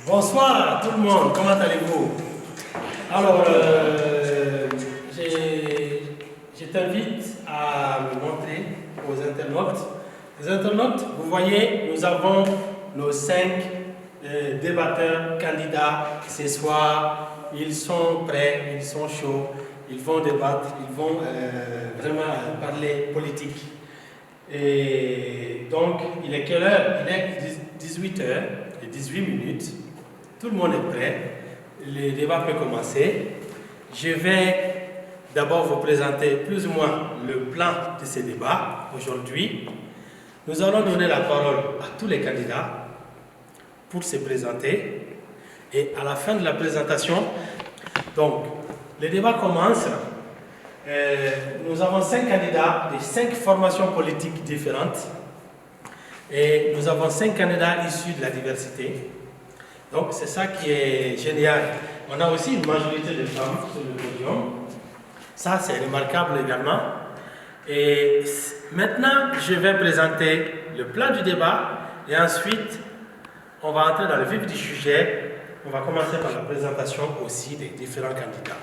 Bonsoir à tout le monde, comment allez-vous? Alors, je t'invite à me montrer aux internautes. Les internautes, vous voyez, nous avons nos 5 débatteurs, candidats ce soir. Ils sont prêts, ils sont chauds, ils vont débattre, ils vont vraiment parler politique. Et donc, il est quelle heure? Il est 18h18. Tout le monde est prêt. Le débat peut commencer. Je vais d'abord vous présenter plus ou moins le plan de ce débat aujourd'hui. Nous allons donner la parole à tous les candidats pour se présenter. Et à la fin de la présentation, donc, le débat commence. Nous avons 5 candidats de 5 formations politiques différentes. Et nous avons 5 candidats issus de la diversité. Donc, c'est ça qui est génial. On a aussi une majorité de femmes sur le podium. Ça, c'est remarquable également. Et maintenant, je vais présenter le plan du débat. Et ensuite, on va entrer dans le vif du sujet. On va commencer par la présentation aussi des différents candidats.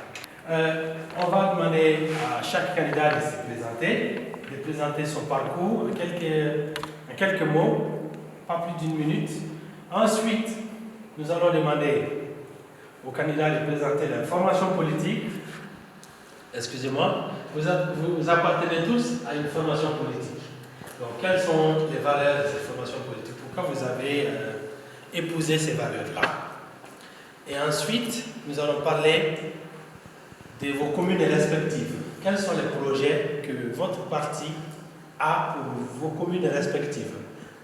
On va demander à chaque candidat de présenter son parcours en quelques mots, pas plus d'1 minute. Ensuite, nous allons demander aux candidats de présenter leur formation politique. Excusez-moi, vous appartenez tous à une formation politique. Donc, quelles sont les valeurs de cette formation politique? Pourquoi vous avez épousé ces valeurs-là? Et ensuite, nous allons parler de vos communes respectives. Quels sont les projets que votre parti a pour vos communes respectives?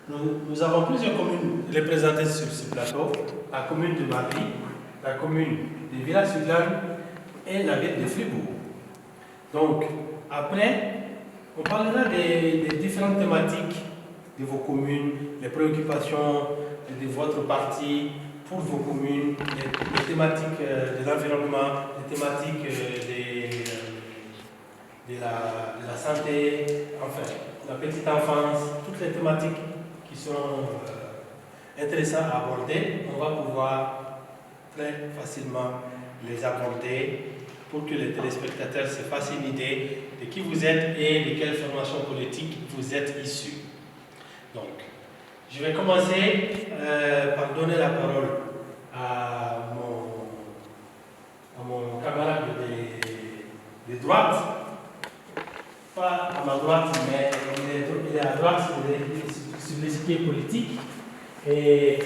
Nous avons plusieurs communes représentées sur ce plateau. La commune de Mali, la commune de Villa-Sudlan et la ville de Fribourg. Donc, après, on parlera des différentes thématiques de vos communes, les préoccupations de votre parti pour vos communes, les thématiques de l'environnement, les thématiques de la santé, enfin, la petite enfance, toutes les thématiques qui sont intéressantes à aborder, on va pouvoir très facilement les aborder pour que les téléspectateurs se fassent une idée de qui vous êtes et de quelle formation politique vous êtes issus. Donc, je vais commencer par donner la parole à mon camarade de droite, pas à ma droite, mais il est à droite sur l'échiquier politique. Et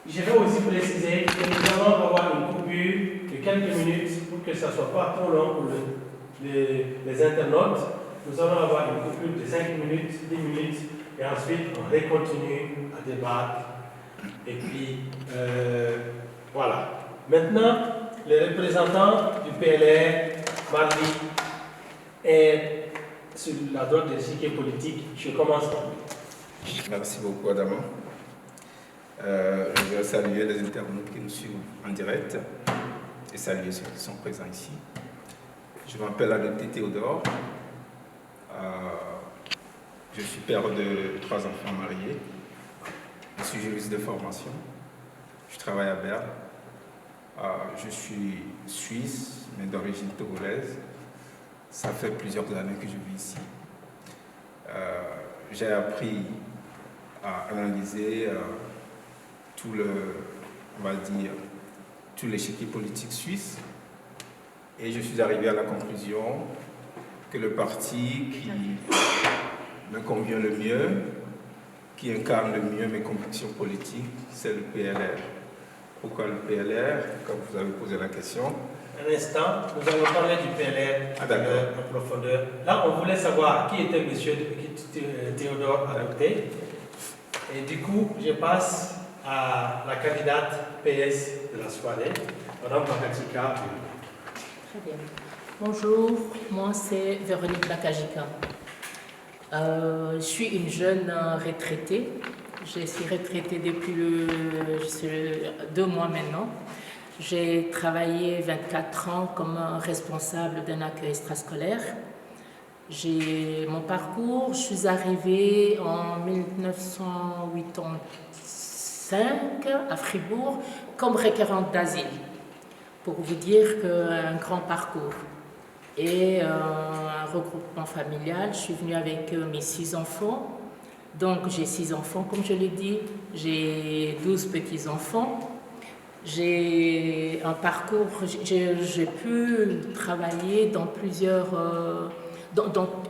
je vais aussi préciser que nous allons avoir une coupure de quelques minutes pour que ça ne soit pas trop long pour les internautes. Nous allons avoir une coupure de 5 minutes, 10 minutes, et ensuite on continue à débattre. Et puis, voilà. Maintenant, les représentants du PLR, Mardi, et sur la droite de l'échiquier politique, je commence par lui. Merci beaucoup, Adama. Je vais saluer les internautes qui nous suivent en direct et saluer ceux qui sont présents ici. Je m'appelle Adopté Théodore. Je suis père de 3 enfants mariés. Je suis juriste de formation. Je travaille à Berne. Je suis suisse, mais d'origine togolaise. Ça fait plusieurs années que je vis ici. J'ai appris à analyser tout l'échiquier politique suisse. Et je suis arrivé à la conclusion que le parti qui me convient le mieux, qui incarne le mieux mes convictions politiques, c'est le PLR. Pourquoi le PLR? Comme vous avez posé la question. Un instant, nous allons parler du PLR en profondeur. Là, on voulait savoir qui était M. Théodore Adopté. Et du coup, je passe à la candidate PS de la soirée, Mme Bakachika. Très bien. Bonjour, moi c'est Véronique Bakachika. Je suis une jeune retraitée. Je suis retraitée depuis 2 mois maintenant. J'ai travaillé 24 ans comme responsable d'un accueil extrascolaire. Mon parcours, je suis arrivée en 1985 à Fribourg comme requérante d'asile. Pour vous dire qu'un grand parcours. Et un regroupement familial, je suis venue avec mes 6 enfants. Donc j'ai 6 enfants, comme je l'ai dit. J'ai 12 petits-enfants. J'ai un parcours, j'ai pu travailler dans plusieurs...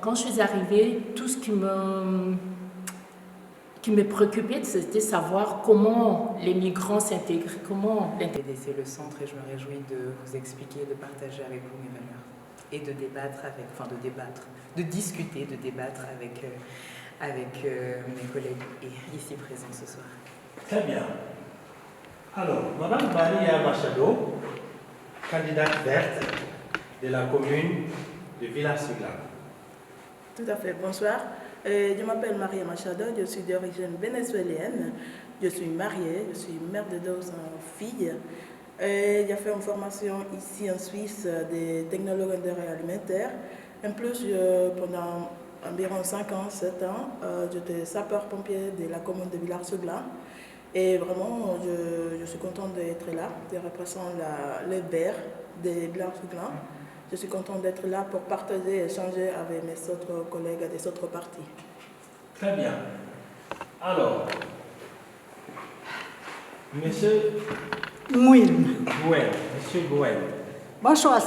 quand je suis arrivée, tout ce qui me préoccupait, c'était savoir comment les migrants s'intègrent, comment... C'est le centre et je me réjouis de vous expliquer, de partager avec vous mes valeurs et de débattre de discuter, de débattre avec mes collègues ici présents ce soir. Très bien. Alors, Mme Maria Machado, candidate verte de la commune de Villars-sur-Glane. Tout à fait, bonsoir. Je m'appelle Maria Machado, je suis d'origine vénézuélienne. Je suis mariée, je suis mère de 2 filles. J'ai fait une formation ici en Suisse de technologue alimentaire. En plus, pendant environ 5 ans, 7 ans, j'étais sapeur-pompier de la commune de Villars-sur-Glane. Et vraiment, je suis contente d'être là, de représenter les Verts de Villars-sur-Glane. Je suis contente d'être là pour partager et échanger avec mes autres collègues des autres partis. Très bien. Alors, Monsieur Mouine. Gouen, Monsieur Gouen. Bonsoir,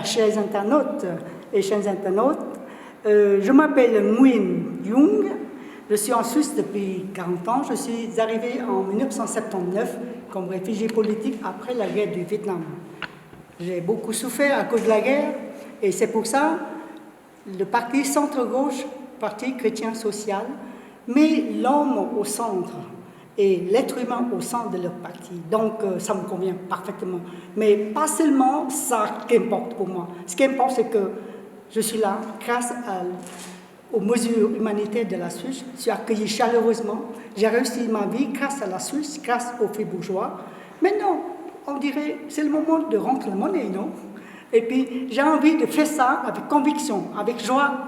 chers internautes et chers internautes. Je m'appelle Mouine Young. Je suis en Suisse depuis 40 ans. Je suis arrivé en 1979 comme réfugié politique après la guerre du Vietnam. J'ai beaucoup souffert à cause de la guerre et c'est pour ça le parti centre-gauche, parti chrétien-social, met l'homme au centre et l'être humain au centre de leur parti. Donc ça me convient parfaitement. Mais pas seulement ça qui importe pour moi. Ce qui importe, c'est que je suis là grâce aux mesures humanitaires de la Suisse. Je suis accueilli chaleureusement. J'ai réussi ma vie grâce à la Suisse, grâce aux Fribourgeois. Maintenant, on dirait c'est le moment de rentrer la monnaie, non? Et puis j'ai envie de faire ça avec conviction, avec joie,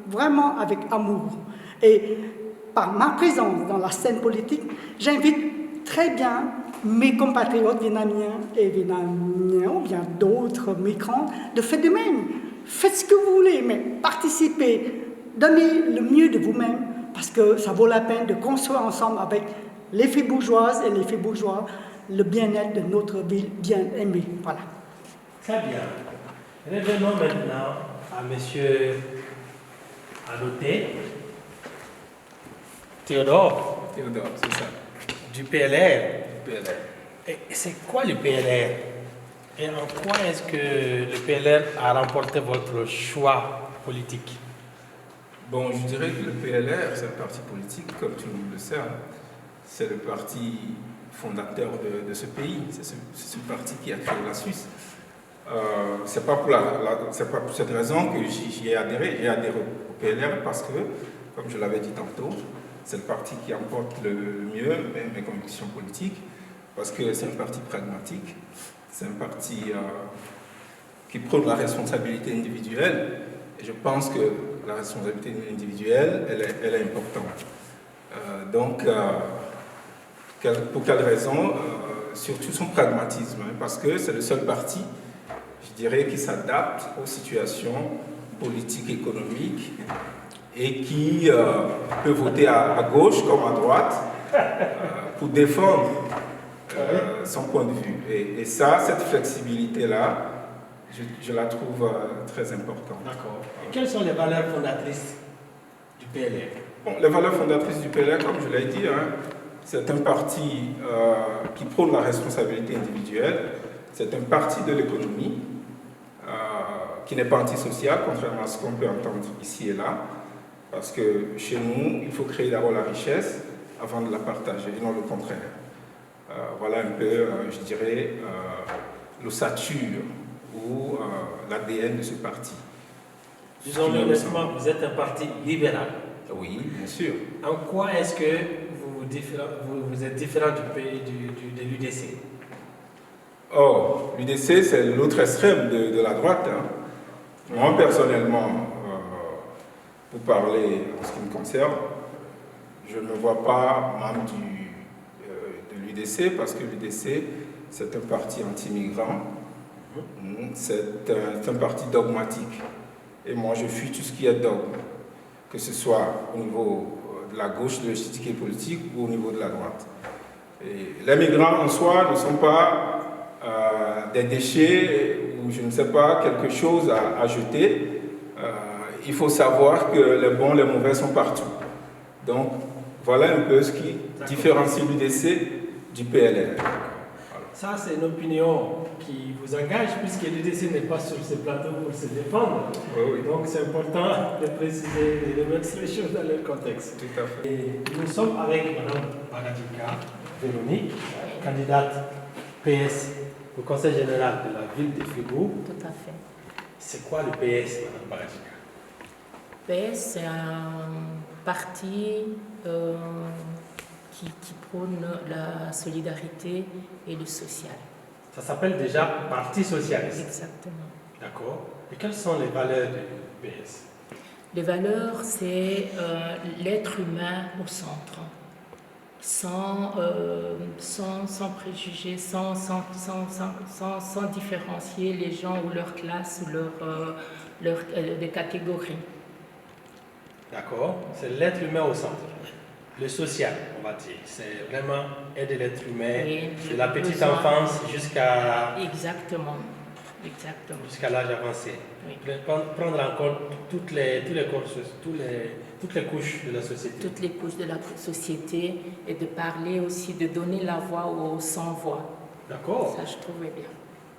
vraiment avec amour. Et par ma présence dans la scène politique, j'invite très bien mes compatriotes vietnamiens et vietnamiens ou bien d'autres migrants de faire de même. Faites ce que vous voulez, mais participez, donnez le mieux de vous-même parce que ça vaut la peine de construire ensemble avec les Fribourgeoises et les Fribourgeois le bien-être de notre ville bien aimée. Voilà. Très bien. Revenons maintenant à Monsieur Adopté. Théodore, c'est ça. du PLR. PLR. Et c'est quoi le PLR? Et en quoi est-ce que le PLR a remporté votre choix politique? Bon, je dirais que le PLR, c'est un parti politique, comme tout le monde le sait. C'est le parti fondateur de ce pays. C'est ce parti qui a créé la Suisse. C'est pas pour cette raison que j'y ai adhéré. J'ai adhéré au PLR parce que, comme je l'avais dit tantôt, c'est le parti qui emporte le mieux mes convictions politiques, parce que c'est un parti pragmatique, c'est un parti qui prône la responsabilité individuelle. Et je pense que la responsabilité individuelle, elle est importante. Pour quelle raison? Surtout son pragmatisme, hein, parce que c'est le seul parti, je dirais, qui s'adapte aux situations politiques, économiques et qui peut voter à gauche comme à droite pour défendre son point de vue. Et ça, cette flexibilité-là, je la trouve très importante. D'accord. Et quelles sont les valeurs fondatrices du PLR? Bon, les valeurs fondatrices du PLR, comme je l'ai dit, hein, c'est un parti qui prône la responsabilité individuelle, c'est un parti de l'économie qui n'est pas antisocial, contrairement à ce qu'on peut entendre ici et là, parce que chez nous, il faut créer d'abord la richesse avant de la partager, et non le contraire. Voilà un peu, je dirais, l'ossature ou l'ADN de ce parti. Disons honnêtement, vous êtes un parti libéral. Oui, bien sûr. En quoi est-ce que vous êtes différent de l'UDC? Oh, l'UDC, c'est l'autre extrême de la droite. Hein. Moi, personnellement, pour parler en ce qui me concerne, je ne me vois pas membre de l'UDC parce que l'UDC, c'est un parti anti-migrant, c'est un parti dogmatique. Et moi, je fuis tout ce qui est dogme, que ce soit au niveau de la gauche de l'échiquier politique ou au niveau de la droite. Et les migrants en soi ne sont pas des déchets ou je ne sais pas, quelque chose à jeter. Il faut savoir que les bons, les mauvais sont partout. Donc, voilà un peu ce qui différencie l'UDC du PLR. Voilà. Ça, c'est une opinion qui vous engage, puisque l'UDC n'est pas sur ce plateau pour se défendre. Oui, oui. Donc, c'est important de préciser et de mettre les choses dans leur contexte. Tout à fait. Et nous sommes avec Mme Bagadika Véronique, candidate PS au Conseil général de la ville de Fribourg. Tout à fait. C'est quoi le PS, Mme Bagadika? PS, c'est un parti qui prône la solidarité et le social. Ça s'appelle déjà Parti socialiste. Exactement. D'accord. Et quelles sont les valeurs du PS? Les valeurs, c'est l'être humain au centre, sans préjugés, sans différencier les gens ou leur classe ou des catégories. D'accord. C'est l'être humain au centre. Le social, on va dire. C'est vraiment aider l'être humain de la petite enfance jusqu'à... Exactement. Exactement. Jusqu'à l'âge avancé. Oui. Prendre en compte toutes les couches de la société. Toutes les couches de la société et de parler aussi, de donner la voix aux sans-voix. D'accord. Ça, je trouvais bien.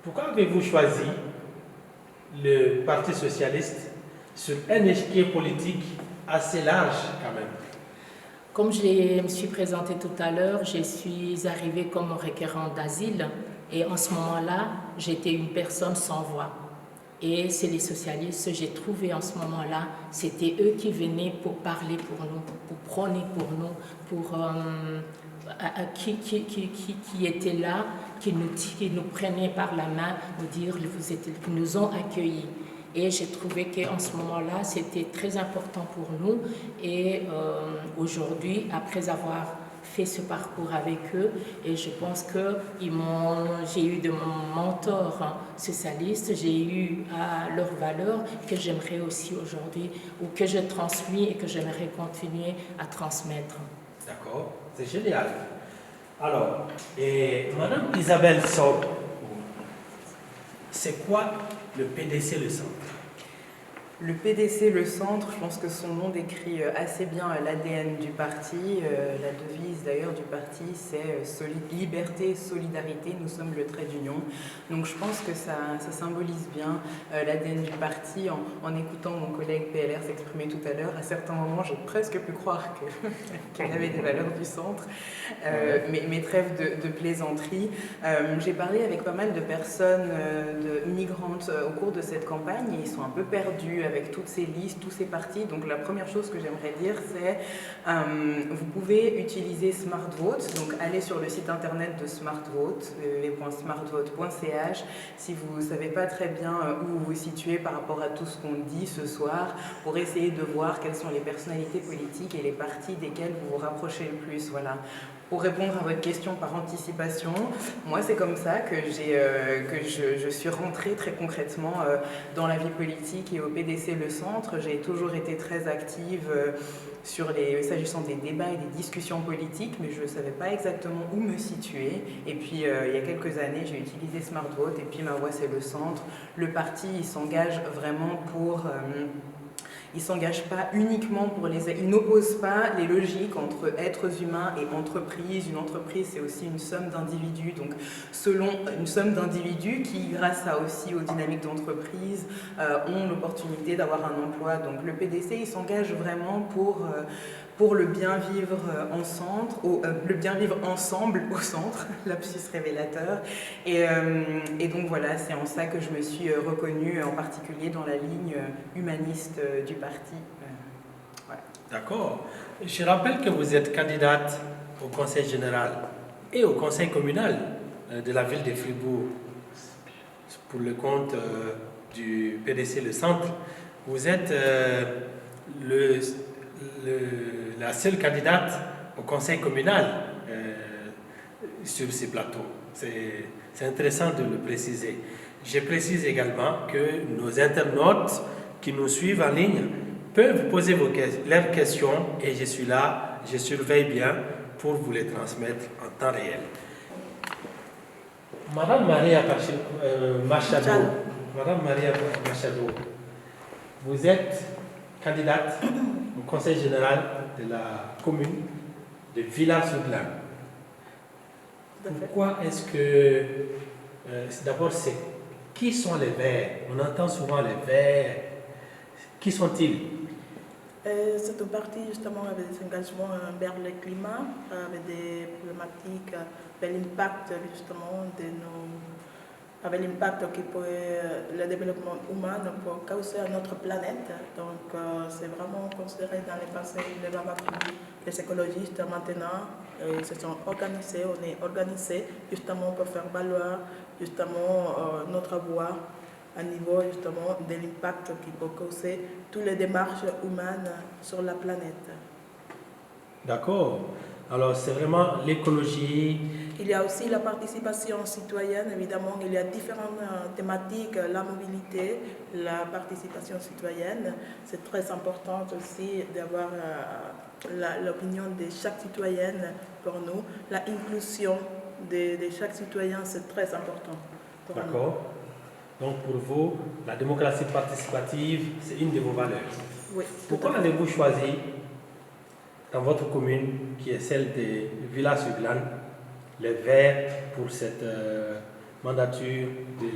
Pourquoi avez-vous choisi le Parti socialiste sur un échiquier politique assez large quand même? Comme je me suis présentée tout à l'heure, je suis arrivée comme requérante d'asile et en ce moment-là, j'étais une personne sans voix. Et c'est les socialistes, j'ai trouvé en ce moment-là, c'était eux qui venaient pour parler pour nous, pour prôner pour nous, qui étaient là, qui nous prenaient par la main, nous dire, qui nous ont accueillis. Et j'ai trouvé qu'en ce moment-là, c'était très important pour nous. Et aujourd'hui, après avoir fait ce parcours avec eux, et je pense que j'ai eu de mon mentor socialiste, j'ai eu leurs valeurs que j'aimerais aussi aujourd'hui, ou que je transmets et que j'aimerais continuer à transmettre. D'accord, c'est génial. Alors, Madame Isabelle Sob, c'est quoi le PDC Le Centre? Le PDC Le Centre, je pense que son nom décrit assez bien l'ADN du parti. La devise d'ailleurs du parti, c'est liberté, solidarité, nous sommes le trait d'union. Donc je pense que ça symbolise bien l'ADN du parti. En écoutant mon collègue PLR s'exprimer tout à l'heure, à certains moments, j'ai presque pu croire qu'elle avait des valeurs du centre. Mais trêve de plaisanterie. J'ai parlé avec pas mal de personnes migrantes au cours de cette campagne et ils sont un peu perdus avec toutes ces listes, tous ces partis. Donc la première chose que j'aimerais dire, c'est vous pouvez utiliser SmartVote, donc allez sur le site internet de SmartVote, www.smartvote.ch, si vous ne savez pas très bien où vous vous situez par rapport à tout ce qu'on dit ce soir, pour essayer de voir quelles sont les personnalités politiques et les partis desquels vous vous rapprochez le plus. Voilà. Pour répondre à votre question par anticipation, moi c'est comme ça que je suis rentrée très concrètement dans la vie politique et au PDC Le Centre. J'ai toujours été très active s'agissant des débats et des discussions politiques, mais je ne savais pas exactement où me situer. Et puis il y a quelques années, j'ai utilisé SmartVote et puis ma voix c'est Le Centre. Le parti il s'engage vraiment pour... il ne s'engage pas uniquement pour il n'oppose pas les logiques entre êtres humains et entreprises. Une entreprise, c'est aussi une somme d'individus. Donc, selon une somme d'individus qui, grâce aussi aux dynamiques d'entreprise, ont l'opportunité d'avoir un emploi. Donc, le PDC, il s'engage vraiment pour le bien vivre le bien vivre ensemble au centre, lapsus révélateur. Et donc voilà, c'est en ça que je me suis reconnue, en particulier dans la ligne humaniste du parti. Voilà. D'accord. Je rappelle que vous êtes candidate au Conseil général et au Conseil communal de la ville de Fribourg pour le compte du PDC Le Centre. Vous êtes la seule candidate au conseil communal sur ces plateaux. C'est intéressant de le préciser. Je précise également que nos internautes qui nous suivent en ligne peuvent poser leurs questions et je suis là, je surveille bien pour vous les transmettre en temps réel. Madame Maria Machado, vous êtes candidate au conseil général de la commune de Villars-sur-Glane. Pourquoi est-ce que, d'abord, qui sont les Verts? On entend souvent les Verts. Qui sont-ils? C'est un parti justement avec des engagements vers le climat, avec des problématiques, avec l'impact justement avec l'impact que le développement humain peut causer à notre planète. Donc c'est vraiment considéré dans les passés, les écologistes maintenant, ils se sont organisés, on est organisés justement pour faire valoir justement notre voix à niveau justement de l'impact qui peut causer toutes les démarches humaines sur la planète. D'accord. Alors c'est vraiment l'écologie. Il y a aussi la participation citoyenne, évidemment, il y a différentes thématiques, la mobilité, la participation citoyenne. C'est très important aussi d'avoir l'opinion de chaque citoyenne pour nous. L'inclusion de chaque citoyen, c'est très important. D'accord. Donc pour vous, la démocratie participative, c'est une de vos valeurs. Oui. Pourquoi avez-vous choisi dans votre commune, qui est celle de Villars-sur-Glane, les Verts pour cette mandature de...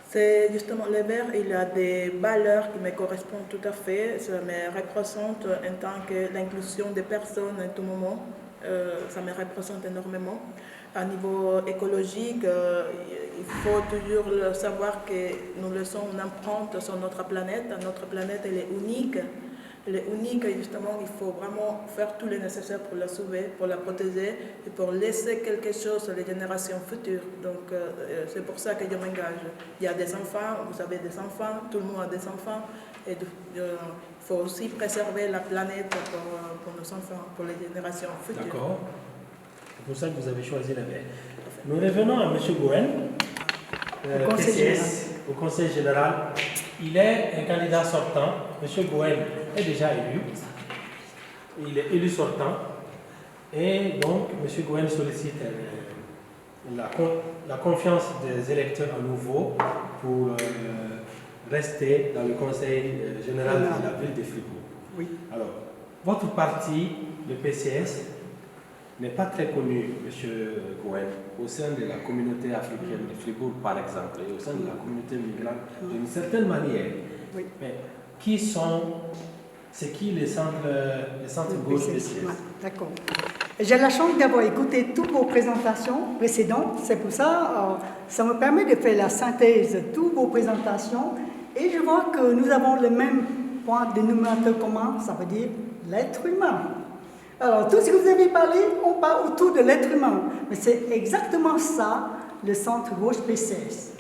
C'est justement les Verts, il y a des valeurs qui me correspondent tout à fait. Ça me représente en tant que l'inclusion des personnes à tout moment. Ça me représente énormément. À niveau écologique, il faut toujours savoir que nous laissons une empreinte sur notre planète. Notre planète, elle est unique. Elle est unique et justement, il faut vraiment faire tout le nécessaire pour la sauver, pour la protéger et pour laisser quelque chose aux générations futures. Donc, c'est pour ça que je m'engage. Il y a des enfants, vous avez des enfants, tout le monde a des enfants. Et il faut aussi préserver la planète pour nos enfants, pour les générations futures. D'accord. C'est pour ça que vous avez choisi la Verts. Nous revenons à M. Gouen, PCS, au Conseil général. Il est un candidat sortant. M. Gouen est déjà élu. Il est élu sortant. Et donc, M. Gouen sollicite la confiance des électeurs à nouveau pour rester dans le Conseil général de la ville de Fribourg. Oui. Alors, votre parti, le PCS, n'est pas très connu, M. Gouen, au sein de la communauté africaine de Fribourg, par exemple, et au sein de la communauté migrante, d'une certaine manière. Oui. Mais c'est qui les centres gauche PCS? D'accord. J'ai la chance d'avoir écouté toutes vos présentations précédentes. C'est pour ça, ça me permet de faire la synthèse de toutes vos présentations Et je vois que nous avons le même point dénominateur commun, ça veut dire l'être humain. Alors, tout ce que vous avez parlé, on parle autour de l'être humain. Mais c'est exactement ça, le centre Gauche PCS.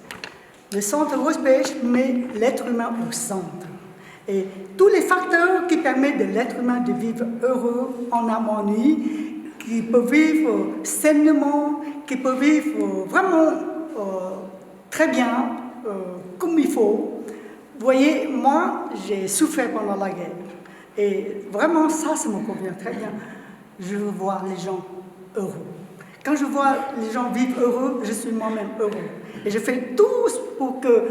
Le centre Gauche PCS met l'être humain au centre. Et tous les facteurs qui permettent de l'être humain de vivre heureux, en harmonie, qui peut vivre sainement, qui peut vivre vraiment très bien, comme il faut. Vous voyez, moi, j'ai souffert pendant la guerre. Et vraiment, ça me convient très bien. Je veux voir les gens heureux. Quand je vois les gens vivre heureux, je suis moi-même heureux. Et je fais tout pour que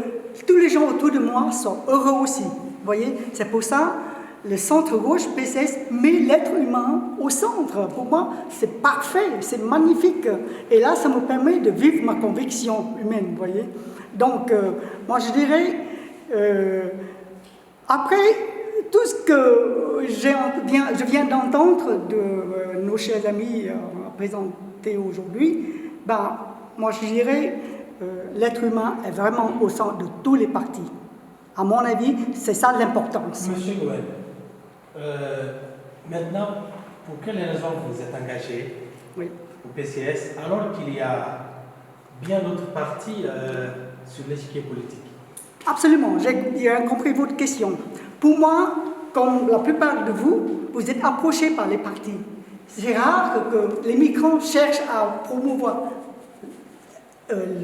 tous les gens autour de moi soient heureux aussi. Vous voyez, c'est pour ça le centre Gauche PCS met l'être humain au centre. Pour moi, c'est parfait, c'est magnifique. Et là, ça me permet de vivre ma conviction humaine, vous voyez. Donc, moi, je dirais, après tout ce que je viens d'entendre de nos chers amis présentés aujourd'hui, ben, moi, je dirais, l'être humain est vraiment au centre de tous les partis. À mon avis, c'est ça l'importance. Monsieur Gouen, maintenant, pour quelles raisons vous êtes engagé au PCS alors qu'il y a bien d'autres partis sur l'échiquier politique? Absolument, j'ai bien compris votre question. Pour moi, comme la plupart de vous, vous êtes approchés par les partis. C'est rare que les migrants cherchent à promouvoir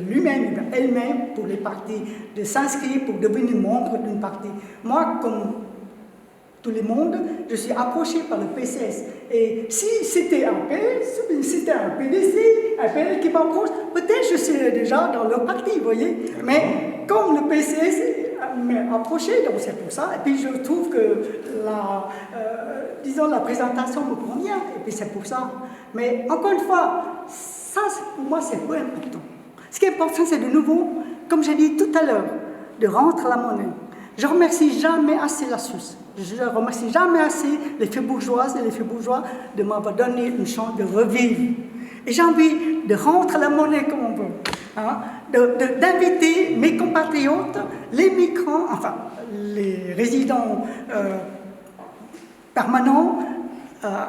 lui-même, elle-même, pour les partis, de s'inscrire pour devenir membre d'une partie. Moi, comme tout le monde, je suis approché par le PCS. Et si c'était un PS, si c'était un PDC, un PL qui m'approche, peut-être je serais déjà dans leur parti, vous voyez. Mais comme le PCS m'a approché, donc c'est pour ça. Et puis je trouve que la présentation me convient, et puis c'est pour ça. Mais encore une fois, ça pour moi c'est peu important. Ce qui est important, c'est de nouveau, comme j'ai dit tout à l'heure, de rendre la monnaie. Je ne remercie jamais assez la Suisse. Je ne remercie jamais assez les Fribourgeoises et les Fribourgeois de m'avoir donné une chance de revivre. Et j'ai envie de rendre la monnaie comme on veut. Hein, d'inviter mes compatriotes, les migrants, enfin les résidents permanents,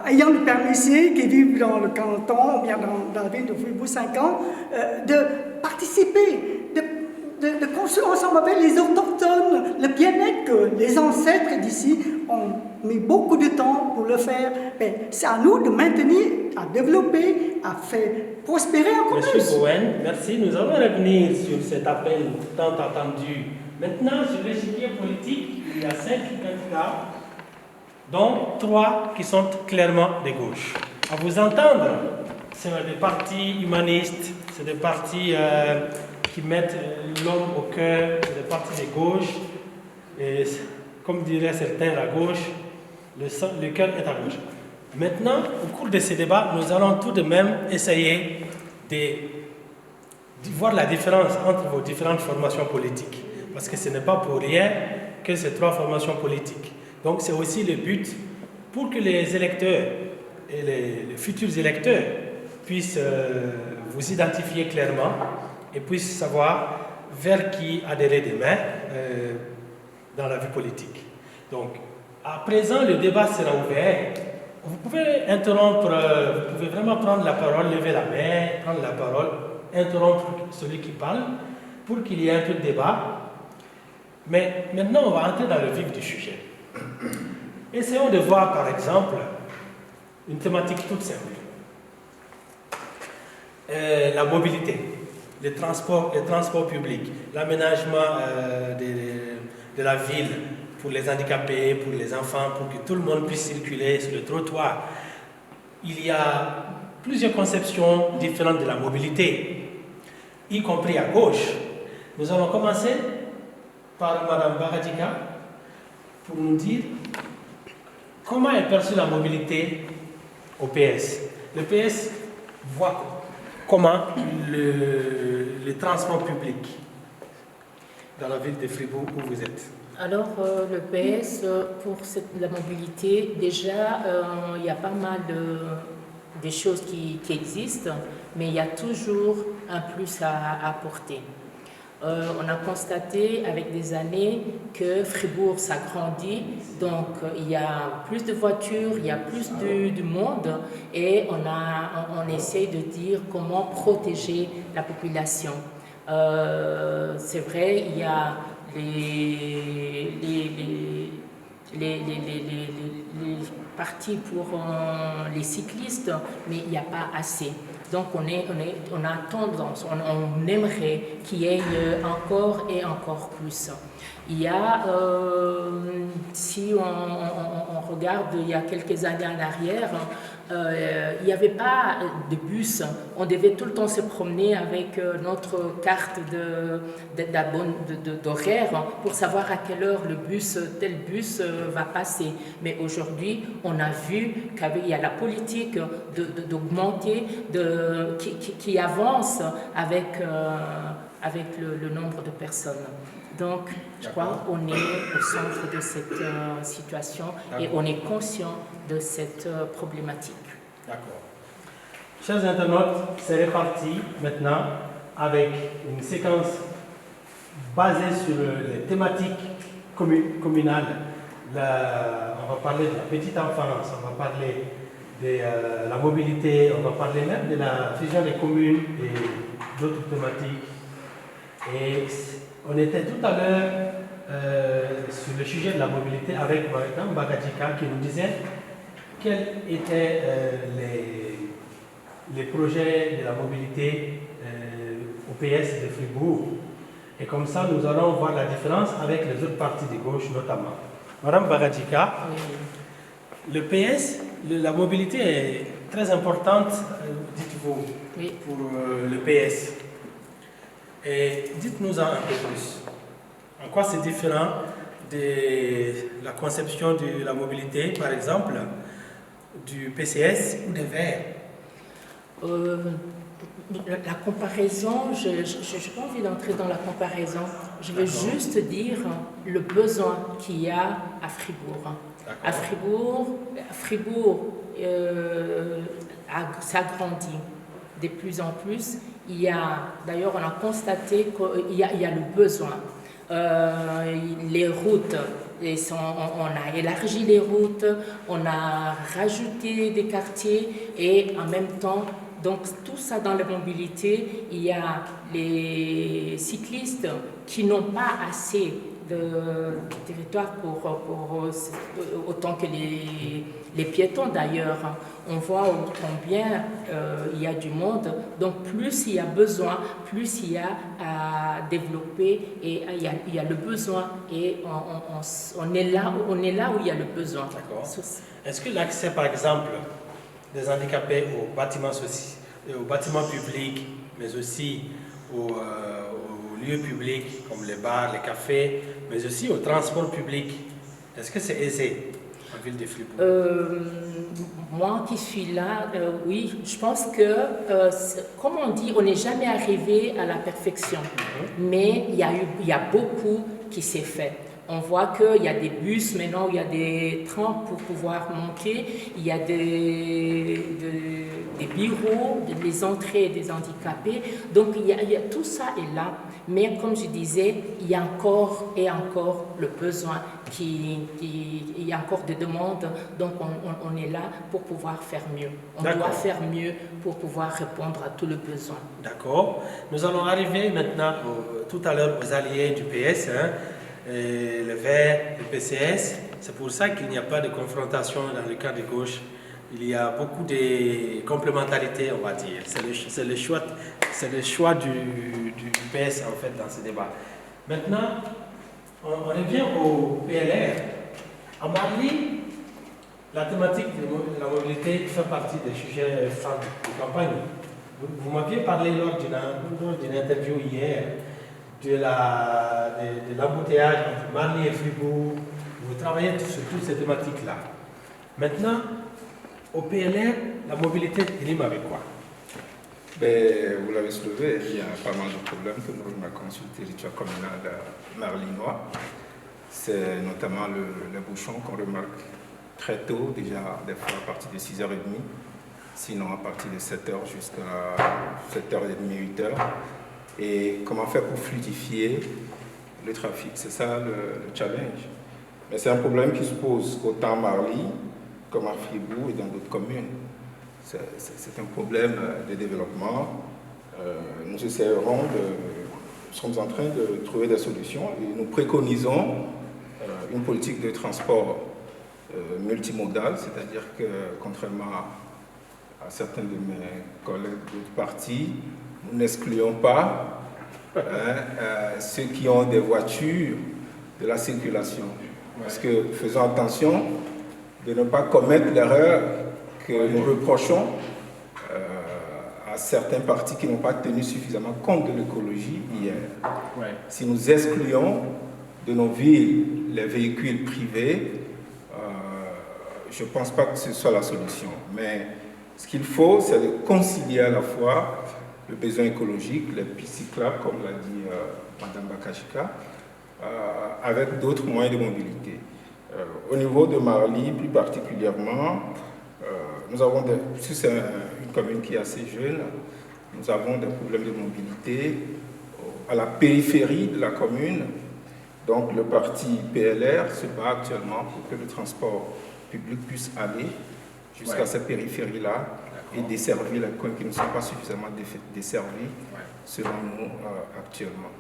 ayant le permis C, qui vivent dans le canton ou bien dans la ville de Fribourg 5 ans, de participer, de construire ensemble avec les autochtones le bien-être que les ancêtres d'ici ont mis beaucoup de temps pour le faire. Mais c'est à nous de maintenir, à développer, à faire prospérer encore plus. Monsieur Gouen, merci. Nous allons revenir sur cet appel tant attendu. Maintenant, sur l'échiquier politique, il y a 5 candidats, dont 3 qui sont clairement de gauche. À vous entendre, c'est des partis humanistes, c'est des partis qui mettent l'homme au cœur, c'est des partis de gauche. Et comme diraient certains, la gauche, le cœur est à gauche. Maintenant, au cours de ces débats, nous allons tout de même essayer de voir la différence entre vos différentes formations politiques. Parce que ce n'est pas pour rien que ces 3 formations politiques. Donc c'est aussi le but pour que les électeurs et les futurs électeurs puissent vous identifier clairement et puissent savoir vers qui adhérer demain dans la vie politique. Donc, à présent, le débat sera ouvert. Vous pouvez interrompre, vous pouvez vraiment prendre la parole, lever la main, prendre la parole, interrompre celui qui parle pour qu'il y ait un peu de débat. Mais maintenant, on va entrer dans le vif du sujet. Essayons de voir, par exemple, une thématique toute simple. La mobilité, les transports publics, l'aménagement de la ville pour les handicapés, pour les enfants, pour que tout le monde puisse circuler sur le trottoir. Il y a plusieurs conceptions différentes de la mobilité, y compris à gauche. Nous allons commencer par Mme Baradika pour nous dire comment est perçue la mobilité au PS. Le PS voit comment le transport public dans la ville de Fribourg où vous êtes. Alors, le PS, pour la mobilité, déjà, il y a pas mal de choses qui existent, mais il y a toujours un plus à apporter. On a constaté avec des années que Fribourg s'agrandit, donc il y a plus de voitures, il y a plus de monde et on essaye de dire comment protéger la population. C'est vrai, il y a les parties pour les cyclistes, mais il n'y a pas assez. Donc on a tendance, on aimerait qu'il y ait encore et encore plus. Il y a, si on regarde il y a quelques années en arrière, il n'y avait pas de bus. On devait tout le temps se promener avec notre carte d'horaire pour savoir à quelle heure tel bus va passer. Mais aujourd'hui, on a vu qu'il y a la politique d'augmenter, qui avance avec le nombre de personnes. Donc, je crois qu'on est au centre de cette situation et on est conscient de cette problématique. D'accord. Chers internautes, c'est reparti maintenant avec une séquence basée sur les thématiques communales. On va parler de la petite enfance, on va parler de la mobilité, on va parler même de la fusion des communes et d'autres thématiques. Et on était tout à l'heure sur le sujet de la mobilité avec Mariam Bagadjika qui nous disait quels étaient les projets de la mobilité au PS de Fribourg. Et comme ça, nous allons voir la différence avec les autres partis de gauche notamment. Madame Bagadjika, le PS, la mobilité est très importante, dites-vous, pour le PS. Et dites-nous-en un peu plus. En quoi c'est différent de la conception de la mobilité, par exemple, du PCS ou des Verts? La comparaison, je n'ai pas envie d'entrer dans la comparaison. Je veux juste dire le besoin qu'il y a à Fribourg. À Fribourg s'agrandit de plus en plus. D'ailleurs, on a constaté qu'il y a le besoin. Les routes, on a élargi les routes, on a rajouté des quartiers et en même temps, donc tout ça dans la mobilité, il y a les cyclistes qui n'ont pas assez de territoire pour autant que les piétons d'ailleurs. On voit combien il y a du monde, donc plus il y a besoin, plus il y a à développer et il y a le besoin et on est là où il y a le besoin. D'accord. Est-ce que l'accès par exemple des handicapés aux bâtiments publics, mais aussi aux lieux publics comme les bars, les cafés, mais aussi au transport public, est-ce que c'est aisé en ville de Fribourg? Moi qui suis là, oui, je pense que, comme on dit, on n'est jamais arrivé à la perfection, mais il y a beaucoup qui s'est fait. On voit qu'il y a des bus maintenant, il y a des trams pour pouvoir monter, il y a des bureaux, les entrées des handicapés. Donc tout ça est là, mais comme je disais, il y a encore et encore le besoin, il y a encore des demandes, donc on est là pour pouvoir faire mieux. On doit faire mieux pour pouvoir répondre à tous les besoins. D'accord. Nous allons arriver maintenant tout à l'heure aux alliés du PS. Le Vert, le PCS, c'est pour ça qu'il n'y a pas de confrontation dans le camp de gauche. Il y a beaucoup de complémentarité, on va dire. C'est le choix du PS en fait dans ce débat. Maintenant, on revient au PLR. En Mali, la thématique de la mobilité fait partie des sujets phares de campagne. Vous m'aviez parlé lors d'une interview hier de l'embouteillage entre Mali et Fribourg. Vous travaillez sur toutes ces thématiques-là. Maintenant, au PLR, la mobilité rime avec quoi? Vous l'avez soulevé, il y a pas mal de problèmes que nous remarquons sur le territoire communal marlinois. C'est notamment le bouchon qu'on remarque très tôt, déjà des fois à partir de 6h30, sinon à partir de 7h jusqu'à 7h30, 8h. et comment faire pour fluidifier le trafic. C'est ça le challenge. Mais c'est un problème qui se pose autant à Marly comme à Fribourg et dans d'autres communes. C'est un problème de développement. Nous sommes en train de trouver des solutions et nous préconisons une politique de transport multimodal, c'est-à-dire que contrairement à certains de mes collègues d'autres partis, nous n'excluons pas ceux qui ont des voitures de la circulation. Parce que faisons attention de ne pas commettre l'erreur que nous reprochons à certains partis qui n'ont pas tenu suffisamment compte de l'écologie hier. Si nous excluons de nos villes les véhicules privés, je ne pense pas que ce soit la solution. Mais ce qu'il faut, c'est de concilier à la fois le besoin écologique, les pistes cyclables, comme l'a dit Mme Bakashika, avec d'autres moyens de mobilité. Au niveau de Marly, plus particulièrement, nous avons si c'est une commune qui est assez jeune, nous avons des problèmes de mobilité à la périphérie de la commune. Donc le parti PLR se bat actuellement pour que le transport public puisse aller jusqu'à cette périphérie-là et desservir les coins qui ne sont pas suffisamment desservis, selon nous, actuellement.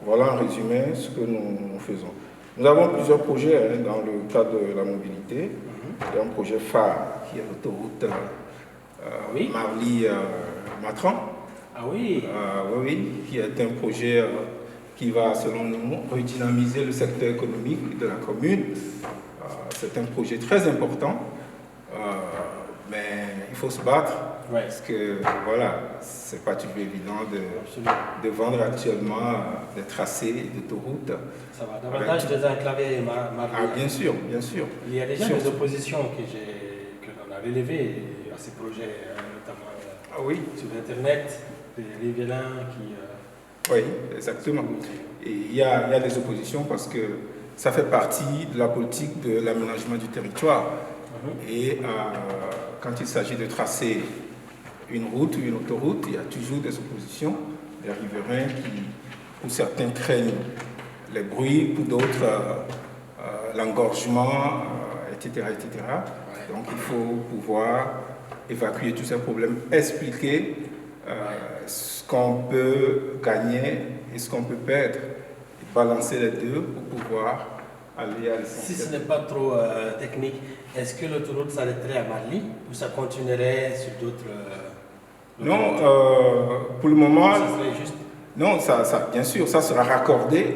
Voilà en résumé ce que nous faisons. Nous avons plusieurs projets dans le cadre de la mobilité. Il y a un projet phare qui est l'autoroute Marly-Matran. Oui, qui est un projet qui va, selon nous, redynamiser le secteur économique de la commune. C'est un projet très important, mais il faut se battre. Parce que, voilà, c'est pas toujours évident de vendre actuellement des tracés d'autoroute. Ça va davantage désenclaver Marly. Bien sûr, bien sûr. Il y a déjà des oppositions que l'on a relevées à ces projets, notamment sur Internet, des riverains qui... Oui, exactement. Et il y a des oppositions parce que ça fait partie de la politique de l'aménagement du territoire. Et quand il s'agit de tracer une route ou une autoroute, il y a toujours des oppositions, des riverains qui, pour certains, craignent les bruits, pour d'autres, l'engorgement, etc., etc. Donc il faut pouvoir évacuer tous ces problèmes, expliquer ce qu'on peut gagner et ce qu'on peut perdre, et balancer les deux pour pouvoir aller à l'essentiel. Si ce n'est pas trop technique, est-ce que l'autoroute s'arrêterait à Marly ou ça continuerait sur d'autres... Non, pour le moment... Ça serait juste... Non, bien sûr, ça sera raccordé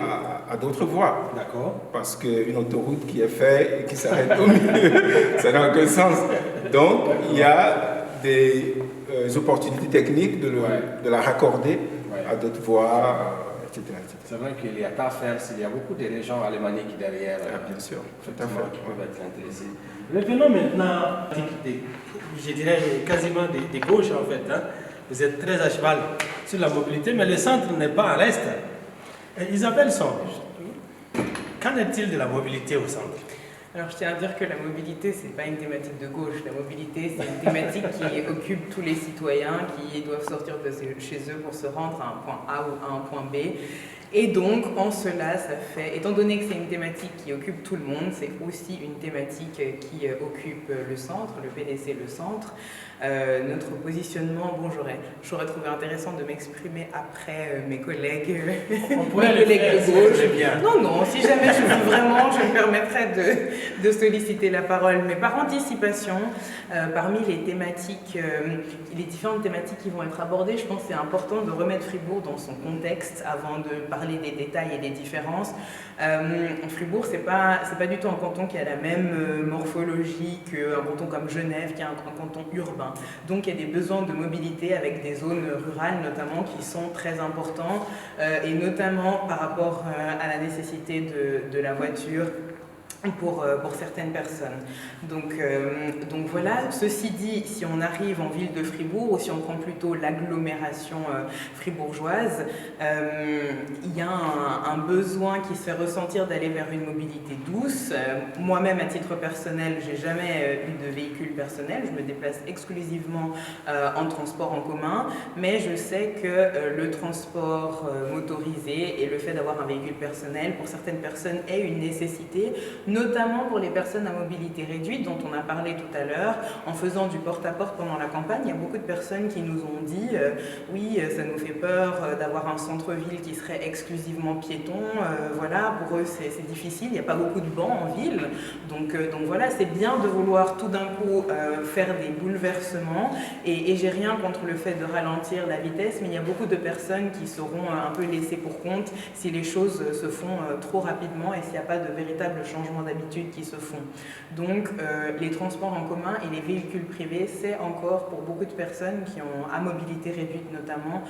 à d'autres voies. D'accord. Parce qu'une autoroute qui est faite et qui s'arrête au milieu, ça n'a aucun sens. Donc, il y a des opportunités techniques de la raccorder à d'autres voies, etc. C'est vrai qu'il y a à faire s'il y a beaucoup de régions alémaniques derrière. Bien sûr, tout à fait. Qui peuvent être intéressés. Revenons maintenant, je dirais quasiment des gauches en fait. Vous êtes très à cheval sur la mobilité, mais le centre n'est pas à l'est. Isabelle Song, qu'en est-il de la mobilité au centre? Alors je tiens à dire que la mobilité, ce n'est pas une thématique de gauche. La mobilité, c'est une thématique qui occupe tous les citoyens qui doivent sortir de chez eux pour se rendre à un point A ou à un point B. Et donc, en cela, ça fait, étant donné que c'est une thématique qui occupe tout le monde, c'est aussi une thématique qui occupe le centre, le PDC, le centre. Notre positionnement, bon, j'aurais trouvé intéressant de m'exprimer après mes collègues, de gauche. Non, si jamais je veux vraiment, je me permettrai de solliciter la parole. Mais par anticipation, parmi les thématiques, les différentes thématiques qui vont être abordées, je pense que c'est important de remettre Fribourg dans son contexte avant de parler des détails et des différences. Fribourg, c'est pas du tout un canton qui a la même morphologie qu'un canton comme Genève, qui est un canton urbain. Donc il y a des besoins de mobilité avec des zones rurales notamment qui sont très importants et notamment par rapport à la nécessité de la voiture pour certaines personnes. Donc voilà, ceci dit, si on arrive en ville de Fribourg, ou si on prend plutôt l'agglomération fribourgeoise, il y a un besoin qui se fait ressentir d'aller vers une mobilité douce. Moi-même, à titre personnel, j'ai jamais eu de véhicule personnel, je me déplace exclusivement en transport en commun, mais je sais que le transport motorisé et le fait d'avoir un véhicule personnel, pour certaines personnes, est une nécessité, notamment pour les personnes à mobilité réduite dont on a parlé tout à l'heure. En faisant du porte-à-porte pendant la campagne, il y a beaucoup de personnes qui nous ont dit oui, ça nous fait peur d'avoir un centre-ville qui serait exclusivement piéton, voilà, pour eux c'est difficile, il n'y a pas beaucoup de bancs en ville, donc voilà, c'est bien de vouloir tout d'un coup faire des bouleversements, et j'ai rien contre le fait de ralentir la vitesse, mais il y a beaucoup de personnes qui seront un peu laissées pour compte si les choses se font trop rapidement et s'il n'y a pas de véritable changement d'habitude qui se font. Donc les transports en commun et les véhicules privés, c'est encore pour beaucoup de personnes qui ont à mobilité réduite notamment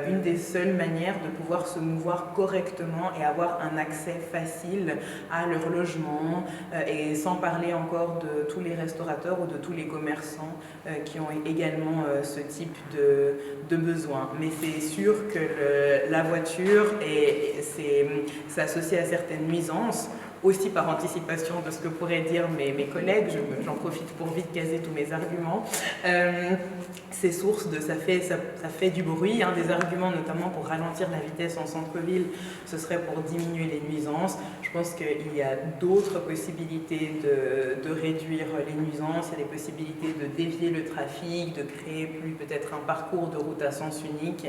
une des seules manières de pouvoir se mouvoir correctement et avoir un accès facile à leur logement, et sans parler encore de tous les restaurateurs ou de tous les commerçants qui ont également ce type de besoins. Mais c'est sûr que la voiture s'associe à certaines nuisances, aussi par anticipation de ce que pourraient dire mes collègues, j'en profite pour vite caser tous mes arguments. C'est source de, ça fait du bruit, hein, des arguments notamment pour ralentir la vitesse en centre-ville, ce serait pour diminuer les nuisances. Je pense qu'il y a d'autres possibilités de réduire les nuisances, il y a des possibilités de dévier le trafic, de créer peut-être un parcours de route à sens unique.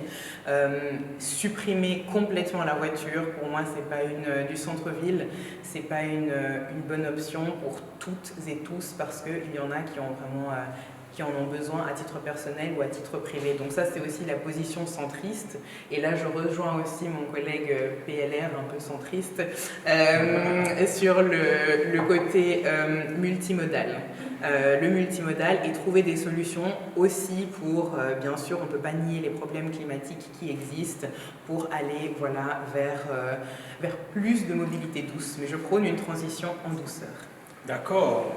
Supprimer complètement la voiture, pour moi c'est pas du centre-ville, c'est pas une bonne option pour toutes et tous, parce qu'il y en a qui ont vraiment qui en ont besoin à titre personnel ou à titre privé. Donc ça, c'est aussi la position centriste. Et là, je rejoins aussi mon collègue PLR, un peu centriste, sur le côté multimodal. Le multimodal et trouver des solutions aussi pour, bien sûr, on ne peut pas nier les problèmes climatiques qui existent, pour aller voilà, vers plus de mobilité douce. Mais je prône une transition en douceur. D'accord.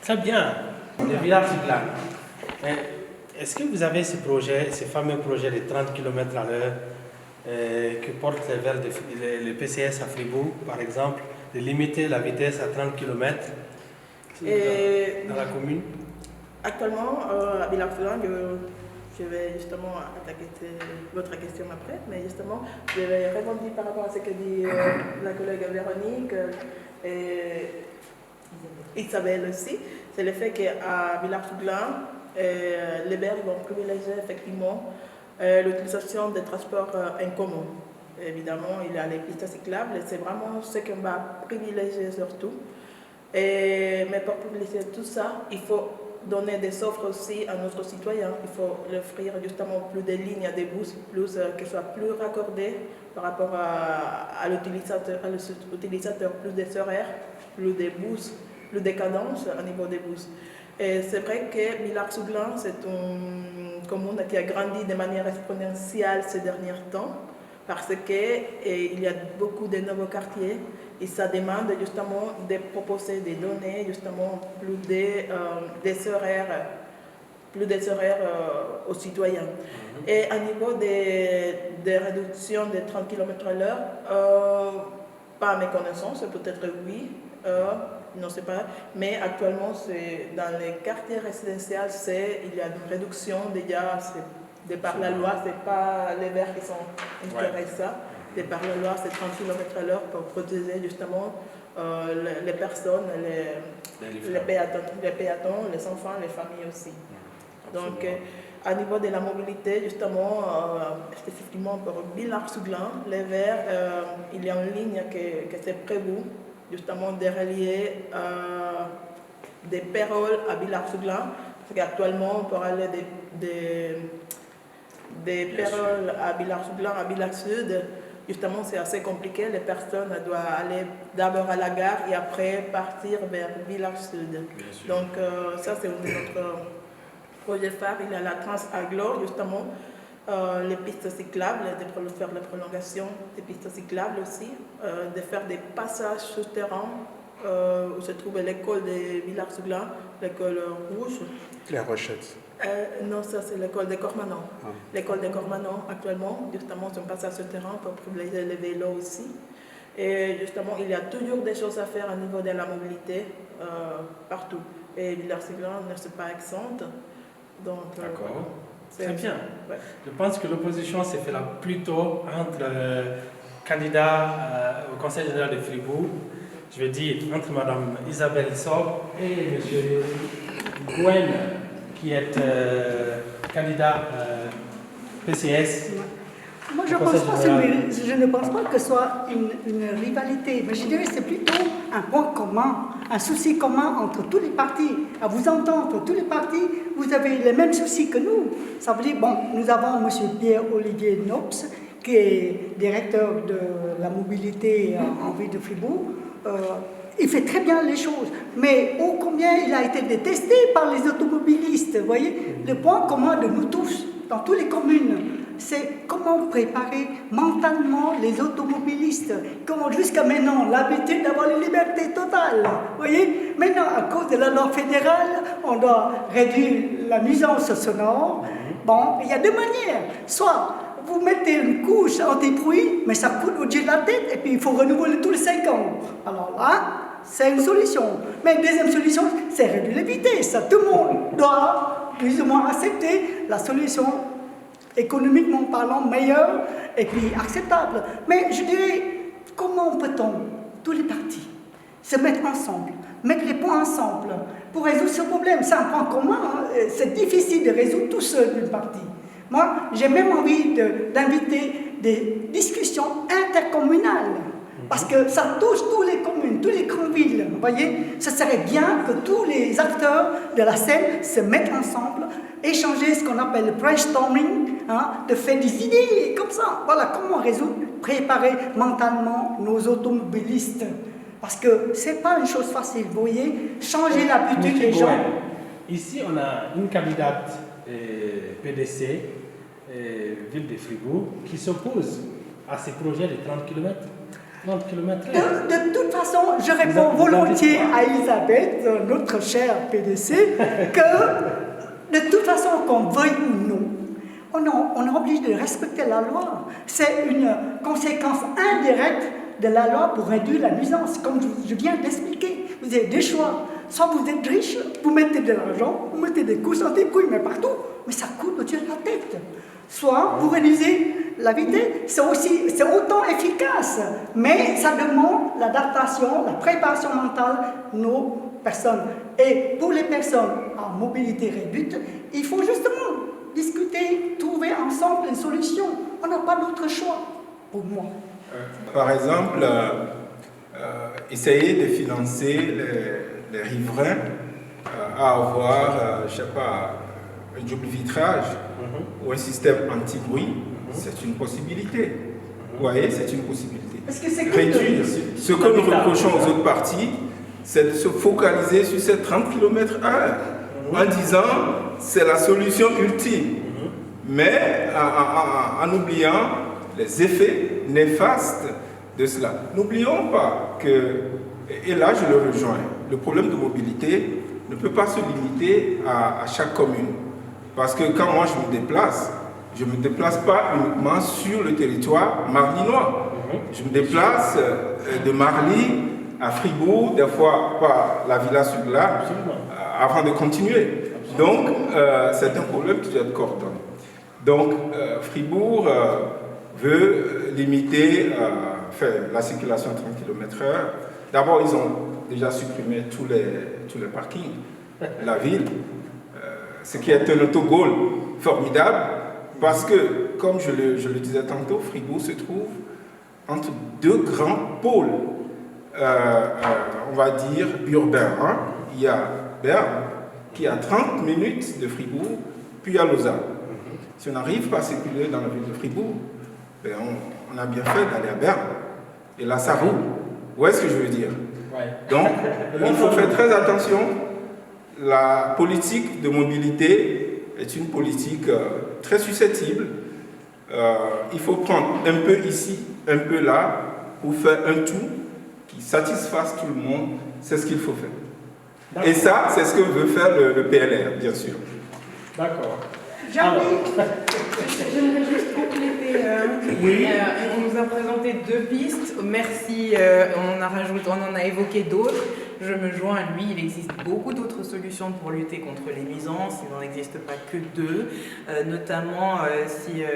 Très bien. Le village blanc. Est-ce que vous avez ce projet, ces fameux projets de 30 km à l'heure que porte vers le PCS à Fribourg, par exemple, de limiter la vitesse à 30 km dans la commune? Actuellement, à Villars-Blanc, je vais justement attaquer votre question après, mais justement, je vais répondre par rapport à ce que dit la collègue Véronique et Isabelle aussi. C'est le fait qu'à Villars-Blanc, les maires vont privilégier effectivement l'utilisation des transports en commun. Évidemment, il y a les pistes cyclables, c'est vraiment ce qu'on va privilégier surtout. Mais pour privilégier tout ça, il faut donner des offres aussi à nos citoyens. Il faut leur offrir justement plus de lignes de bus, que ce soit plus raccordé par rapport à l'utilisateur, plus des horaires, plus de bus, plus de cadences au niveau des bus. Et c'est vrai que Villars-Blanc, c'est une commune qui a grandi de manière exponentielle ces derniers temps, parce qu'il y a beaucoup de nouveaux quartiers et ça demande justement de proposer des données, justement plus des horaires aux citoyens. Et à niveau des réductions de 30 km/h, pas à mes connaissances, peut-être oui, non c'est pas, mais actuellement dans les quartiers résidentiels, il y a une réduction déjà, de par la loi, c'est pas les Verts qui sont intéressés. De par la loi, c'est 30 km/h pour protéger justement les personnes, les péatons, les enfants, les familles aussi. Donc, à niveau de la mobilité, justement, spécifiquement pour Villars-Blanc, les Verts, il y a une ligne que c'est prévu, justement, de relier des Péroles à Villars-Blanc, parce qu'actuellement, on peut aller des Péroles à Villars-Blanc à Villars-Sud. Justement, c'est assez compliqué. Les personnes doivent aller d'abord à la gare et après partir vers Villars-Sud. Donc, ça, c'est notre projet phare. Il y a la Trans-Aglo, justement, les pistes cyclables, de faire la prolongation des pistes cyclables aussi, de faire des passages souterrains où se trouvait l'école des Villars-sous-Glane, l'école rouge. Les Rochettes. Non, ça c'est l'école des Cormanans. Ah. L'école des Cormanans, actuellement, justement, on passe à ce terrain pour privilégier les vélos aussi. Et justement, il y a toujours des choses à faire au niveau de la mobilité partout. Et Villars-sous-Glane ne s'est pas exempte. D'accord. C'est Très bien. Ouais. Je pense que l'opposition s'est faite là plutôt entre candidats au Conseil général de Fribourg, je veux dire entre Mme Isabelle Sob et M. Gwen, qui est candidat PCS. Moi, je ne pense pas que ce soit une rivalité, mais je dirais que c'est plutôt un point commun, un souci commun entre tous les partis. À vous entendre, tous les partis, vous avez les mêmes soucis que nous. Ça veut dire, bon, nous avons M. Pierre-Olivier Nobs, qui est directeur de la mobilité en ville de Fribourg. Il fait très bien les choses, mais ô combien il a été détesté par les automobilistes. Vous voyez, le point commun de nous tous, dans toutes les communes, c'est comment préparer mentalement les automobilistes qui ont jusqu'à maintenant l'habitude d'avoir une liberté totale. Vous voyez, maintenant, à cause de la loi fédérale, on doit réduire la nuisance sonore. Bon, il y a deux manières. Soit vous mettez une couche anti-bruit, mais ça coûte au-dessus de la tête, et puis il faut renouveler tous les 5 ans. Alors là, c'est une solution. Mais une deuxième solution, c'est réduire les vitesses. Tout le monde doit plus ou moins accepter la solution économiquement parlant meilleure et puis acceptable. Mais je dirais, comment peut-on, tous les partis, se mettre ensemble, mettre les points ensemble pour résoudre ce problème? C'est un point commun, hein. C'est difficile de résoudre tout seul une partie. Moi, j'ai même envie d'inviter des discussions intercommunales, parce que ça touche toutes les communes, toutes les grandes villes. Vous voyez, ce serait bien que tous les acteurs de la scène se mettent ensemble, échanger ce qu'on appelle le brainstorming, hein, de faire des idées comme ça. Voilà comment résoudre, préparer mentalement nos automobilistes. Parce que ce n'est pas une chose facile, vous voyez, changer l'habitude des gens. Ici, on a une candidate PDC, ville de Fribourg, qui s'oppose à ces projets de 30 km. 30 km. De toute façon, je réponds volontiers à Elisabeth, notre chère PDC, que de toute façon, qu'on veuille ou non, on est obligé de respecter la loi. C'est une conséquence indirecte de la loi pour réduire la nuisance, comme je viens d'expliquer. Vous avez des choix. Soit vous êtes riche, vous mettez de l'argent, vous mettez des couches anti-bruit, mais partout, mais ça coûte au-dessus de la tête. Soit vous réduisez la vitesse, c'est autant efficace, mais ça demande l'adaptation, la préparation mentale de nos personnes. Et pour les personnes en mobilité réduite, il faut justement discuter, trouver ensemble une solution. On n'a pas d'autre choix, pour moi. Par exemple, essayer de financer les riverains à avoir, je ne sais pas, un double vitrage ou un système anti-bruit, c'est une possibilité. Vous voyez, c'est une possibilité. Réduire. Ce que nous reprochons aux autres partis, c'est de se focaliser sur ces 30 km/h en disant c'est la solution ultime, mais en oubliant les effets néfastes de cela. N'oublions pas que, et là je le rejoins, le problème de mobilité ne peut pas se limiter à chaque commune. Parce que quand moi je me déplace pas uniquement sur le territoire marlinois. Je me déplace de Marly à Fribourg, des fois par la Villars-sous-Glane, avant de continuer. Donc, c'est un problème qui doit être coordonné. Donc, Fribourg veut limiter la circulation à 30 km/h. D'abord, ils ont déjà supprimé tous les parkings de la ville, ce qui est un autogol formidable, parce que, comme je le disais tantôt, Fribourg se trouve entre deux grands pôles, on va dire, urbains. Hein. Il y a Berne, qui est à 30 minutes de Fribourg, puis il y a Lausanne. Si on n'arrive pas à circuler dans la ville de Fribourg, ben on a bien fait d'aller à Berne. Et là, ça roule. Vous voyez ce que je veux dire? Donc, il faut faire très attention. La politique de mobilité est une politique très susceptible. Il faut prendre un peu ici, un peu là, pour faire un tout qui satisfasse tout le monde c'est ce qu'il faut faire. Et ça, c'est ce que veut faire le PLR, bien sûr. D'accord. J'aimerais juste compléter. Oui. On nous a présenté 2 pistes. Merci. On en a évoqué d'autres. Je me joins à lui. Il existe beaucoup d'autres solutions pour lutter contre les nuisances. Il n'en existe pas que 2. Notamment, s'il y a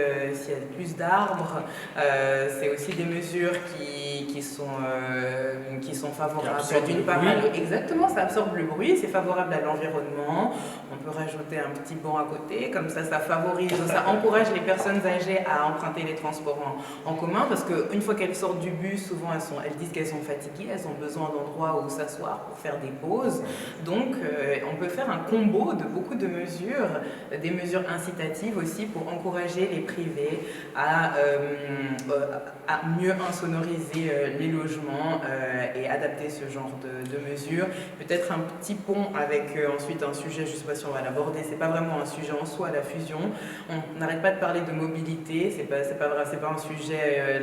plus d'arbres, c'est aussi des mesures qui sont favorables. D'une part, exactement, ça absorbe le bruit, c'est favorable à l'environnement. On peut rajouter un petit banc à côté, comme ça favorise, ça encourage les personnes âgées à emprunter les transports en commun, parce qu'une fois qu'elles sortent du bus, souvent elles disent qu'elles sont fatiguées, elles ont besoin d'endroits où s'asseoir pour faire des pauses. Donc on peut faire un combo de beaucoup de mesures, des mesures incitatives aussi pour encourager les privés à mieux insonoriser les logements et adapter ce genre de mesures. Peut-être un petit pont avec ensuite un sujet, je ne sais pas si on va l'aborder, c'est pas vraiment un sujet en soi, la fusion. On n'arrête pas de parler de mobilité, c'est pas un sujet,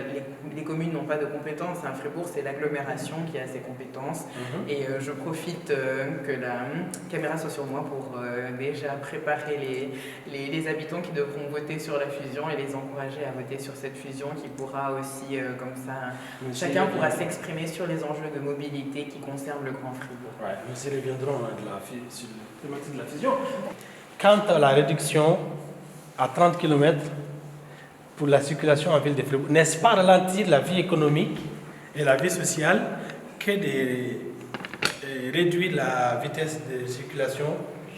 les communes n'ont pas de compétences, à Fribourg c'est l'agglomération qui a ses compétences. Et je profite que la caméra soit sur moi pour déjà préparer les habitants qui devront voter sur la fusion et les encourager à voter sur cette fusion qui pourra aussi, comme ça, chacun pourra s'exprimer sur les enjeux de mobilité qui concernent le Grand Fribourg. Ouais, nous y reviendrons sur la thématique de la fusion. Quant à la réduction à 30 km pour la circulation en ville de Fribourg, n'est-ce pas ralentir la vie économique et la vie sociale que de réduire la vitesse de circulation?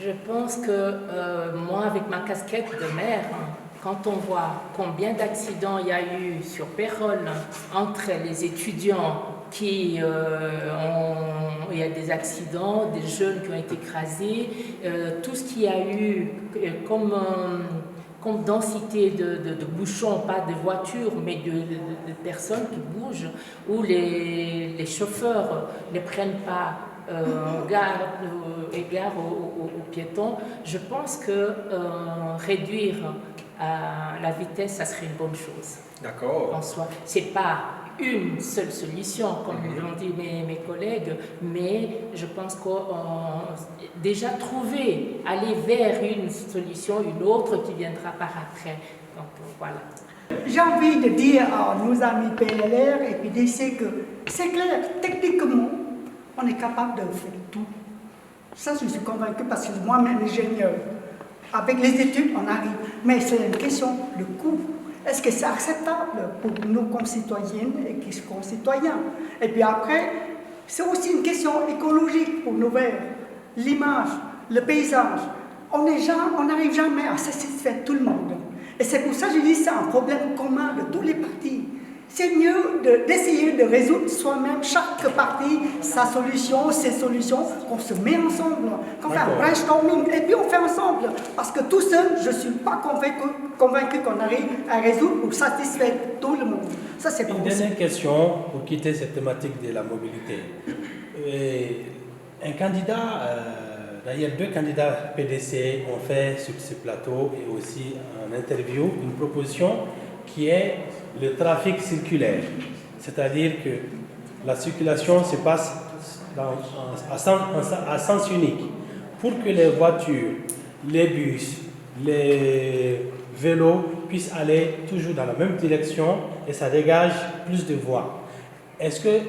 Je pense que moi, avec ma casquette de maire, quand on voit combien d'accidents il y a eu sur Pérols entre les étudiants il y a des accidents, des jeunes qui ont été écrasés, tout ce qu'il y a eu comme densité de bouchons, pas de voitures, mais de personnes qui bougent, où les chauffeurs ne prennent pas égard aux piétons, je pense que réduire la vitesse, ça serait une bonne chose. D'accord. En soi, c'est pas une seule solution, comme l'ont dit mes collègues, mais je pense qu'on déjà trouver, aller vers une solution, une autre qui viendra par après. Donc voilà. J'ai envie de dire à nos amis PLR et puis d'essayer que c'est clair, techniquement, on est capable de faire tout. Ça, je suis convaincue parce que moi-même ingénieur, avec les études, on arrive. Mais c'est une question de coût. Est-ce que c'est acceptable pour nos concitoyennes et concitoyens? Et puis après, c'est aussi une question écologique pour nos verts. L'image, le paysage. On n'arrive jamais à satisfaire tout le monde. Et c'est pour ça que je dis que c'est un problème commun de tous les partis. C'est mieux d'essayer de résoudre soi-même, chaque parti, sa solution, ses solutions, qu'on se met ensemble, qu'on fait un brainstorming, et puis on fait ensemble. Parce que tout seul, je ne suis pas convaincu qu'on arrive à résoudre pour satisfaire tout le monde. Ça, c'est pas possible. Une dernière question pour quitter cette thématique de la mobilité. Un candidat, d'ailleurs 2 candidats PDC ont fait sur ce plateau et aussi en interview une proposition qui est le trafic circulaire, c'est-à-dire que la circulation se passe à sens unique pour que les voitures, les bus, les vélos puissent aller toujours dans la même direction et ça dégage plus de voies. Est-ce que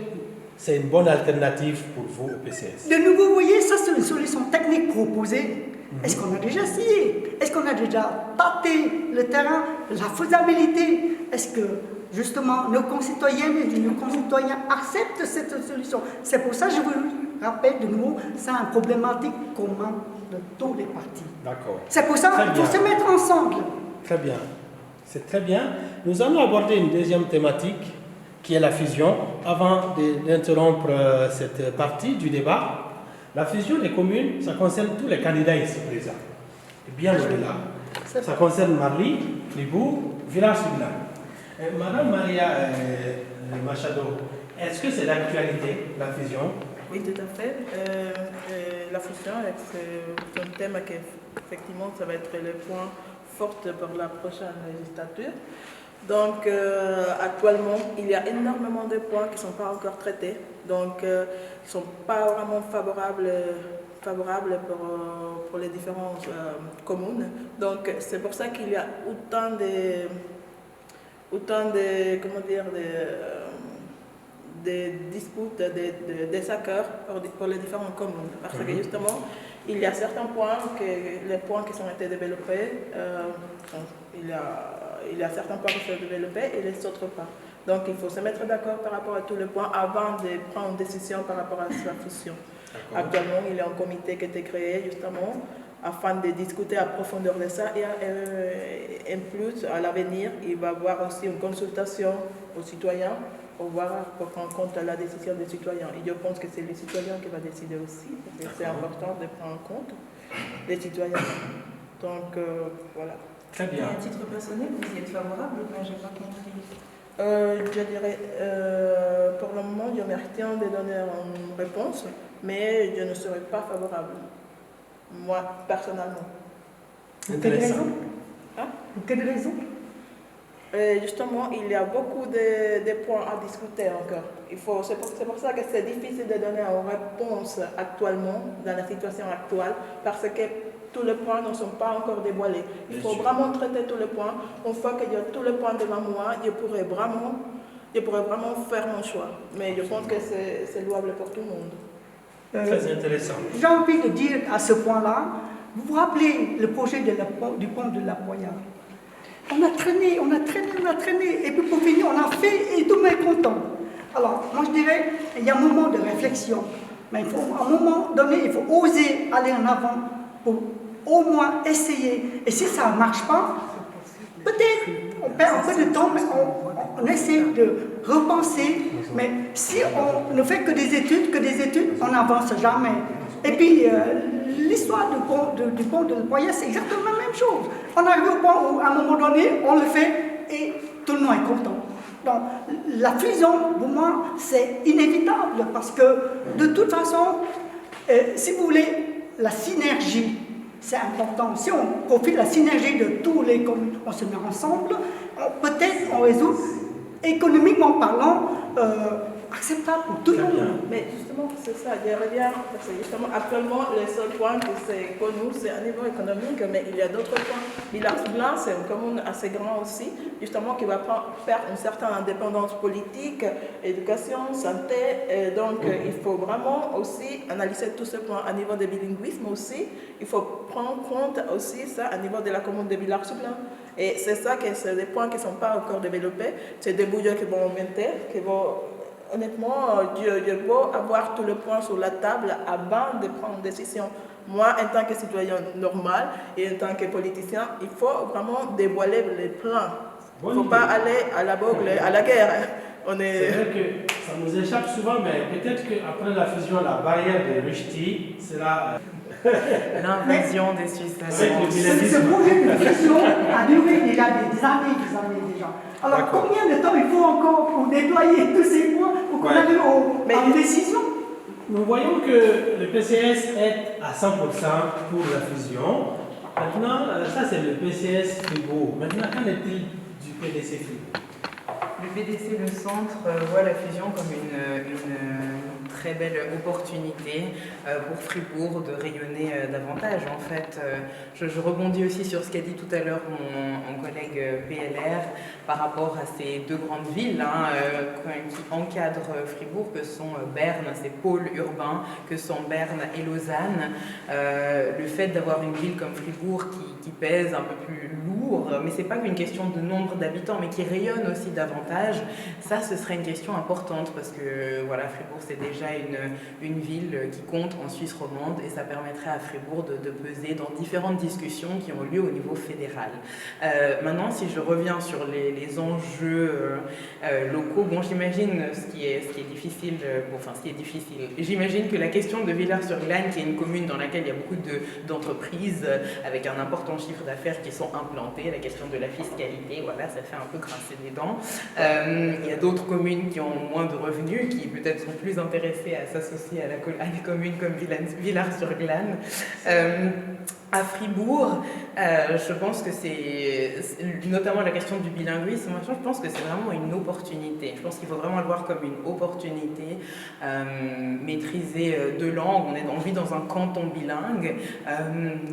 c'est une bonne alternative pour vous au PCS? De nouveau, vous voyez, ça c'est une solution technique proposée. Est-ce qu'on a déjà essayé? Est-ce qu'on a déjà tâté le terrain, la faisabilité? Est-ce que justement nos concitoyennes et nos concitoyens acceptent cette solution? C'est pour ça que je vous rappelle de nouveau, c'est une problématique commune de tous les partis. D'accord. C'est pour ça qu'il faut se mettre ensemble. Très bien. C'est très bien. Nous allons aborder une deuxième thématique qui est la fusion. Avant d'interrompre cette partie du débat, la fusion des communes, ça concerne tous les candidats ici présents. Et bien au-delà. Ça concerne Marly, Fribourg, Villars-sur-Glane. Madame Maria Machado, est-ce que c'est l'actualité, la fusion? Oui, tout à fait. La fusion, c'est un thème qui, effectivement, ça va être le point fort pour la prochaine législature. Donc, actuellement, il y a énormément de points qui ne sont pas encore traités, donc qui ne sont pas vraiment favorables pour les différentes communes. Donc, c'est pour ça qu'il y a autant de comment dire, des disputes, des accords pour les différentes communes. Parce que justement, il y a certains points, les points qui ont été développés, il y a certains points qui sont développés et les autres pas. Donc il faut se mettre d'accord par rapport à tous les points avant de prendre une décision par rapport à sa fusion. Actuellement, il y a un comité qui a été créé justement afin de discuter à profondeur de ça et en plus, à l'avenir, il va y avoir aussi une consultation aux citoyens pour prendre en compte la décision des citoyens. Et je pense que c'est les citoyens qui vont décider aussi, parce que c'est important de prendre en compte les citoyens. Donc voilà. Très bien. Et à titre personnel, vous y êtes favorable ou pas? J'ai pas compris. Je dirais, pour le moment, je m'abstiens de donner une réponse, mais je ne serai pas favorable, moi, personnellement. Pour quelle raison? Hein? Pour quelle raison? Justement, il y a beaucoup de points à discuter encore. C'est pour ça que c'est difficile de donner une réponse actuellement, dans la situation actuelle, parce que tous les points ne sont pas encore dévoilés. Il faut vraiment traiter tous les points. Une fois que j'ai tous les points devant moi, je pourrais vraiment faire mon choix. Mais je pense que c'est louable pour tout le monde. Très intéressant. J'ai envie de dire à ce point-là, vous vous rappelez le projet du pont de la Poya? On a traîné, et puis pour finir, on a fait et tout le monde est content. Alors, moi je dirais, il y a un moment de réflexion, mais à un moment donné, il faut oser aller en avant pour au moins essayer. Et si ça ne marche pas, peut-être on perd un peu de temps, mais on essaie de repenser. Mais si on ne fait que des études, on n'avance jamais. Et puis, l'histoire du pont de Poya, c'est exactement la même chose. On arrive au point où, à un moment donné, on le fait et tout le monde est content. Donc, la fusion, pour moi, c'est inévitable parce que, de toute façon, si vous voulez, la synergie, c'est important. Si on profite de la synergie de tous les communes, on se met ensemble, peut-être on résout, économiquement parlant, acceptable pour tout le monde. Mais justement, c'est ça, je reviens, parce que justement, actuellement, le seul point que c'est connu, c'est à niveau économique, mais il y a d'autres points. Villars-Blanc, c'est une commune assez grande aussi, justement, qui va faire une certaine indépendance politique, éducation, santé, et donc il faut vraiment aussi analyser tous ces points à niveau de bilinguisme aussi. Il faut prendre compte aussi ça à niveau de la commune de Villars-Blanc. Et c'est ça que c'est des points qui ne sont pas encore développés, c'est des bouillons qui vont augmenter, qui vont... Honnêtement, je veux avoir tous les points sur la table avant de prendre une décision. Moi, en tant que citoyen normal et en tant que politicien, il faut vraiment dévoiler les plans. Il ne faut pas aller à l'aveugle, à la guerre. C'est vrai que ça nous échappe souvent, mais peut-être qu'après la fusion, la barrière de Rushdie sera... L'invasion des Suisses. Ce projet de fusion a duré déjà des années déjà. Alors combien de temps il faut encore pour déployer tous ces points pour qu'on arrive à une décision? Nous voyons que le PCS est à 100% pour la fusion. Maintenant, ça c'est le PCS Fribourg. Maintenant, qu'en est-il du PDC Fribourg? Le PDC, le centre, voit la fusion comme une très belle opportunité pour Fribourg de rayonner davantage. En fait, je rebondis aussi sur ce qu'a dit tout à l'heure mon collègue PLR par rapport à ces deux grandes villes qui encadrent Fribourg, que sont Berne, ces pôles urbains, que sont Berne et Lausanne. Le fait d'avoir une ville comme Fribourg qui pèse un peu plus lourd, mais c'est pas qu'une question de nombre d'habitants, mais qui rayonne aussi davantage, ça ce serait une question importante parce que voilà, Fribourg c'est déjà une ville qui compte en Suisse romande et ça permettrait à Fribourg de peser dans différentes discussions qui ont lieu au niveau fédéral. Maintenant, si je reviens sur les enjeux locaux, bon, j'imagine ce qui est difficile, j'imagine que la question de Villars-sur-Glâne, qui est une commune dans laquelle il y a beaucoup d'entreprises avec un important chiffre d'affaires qui sont implantées, la question de la fiscalité, voilà, ça fait un peu grincer des dents. Il y a d'autres communes qui ont moins de revenus, qui peut-être sont plus intéressées à s'associer à des communes comme Villars-sur-Glâne. À Fribourg, je pense que c'est, notamment la question du bilinguisme, je pense que c'est vraiment une opportunité. Je pense qu'il faut vraiment le voir comme une opportunité, maîtriser deux langues. On vit dans un canton bilingue,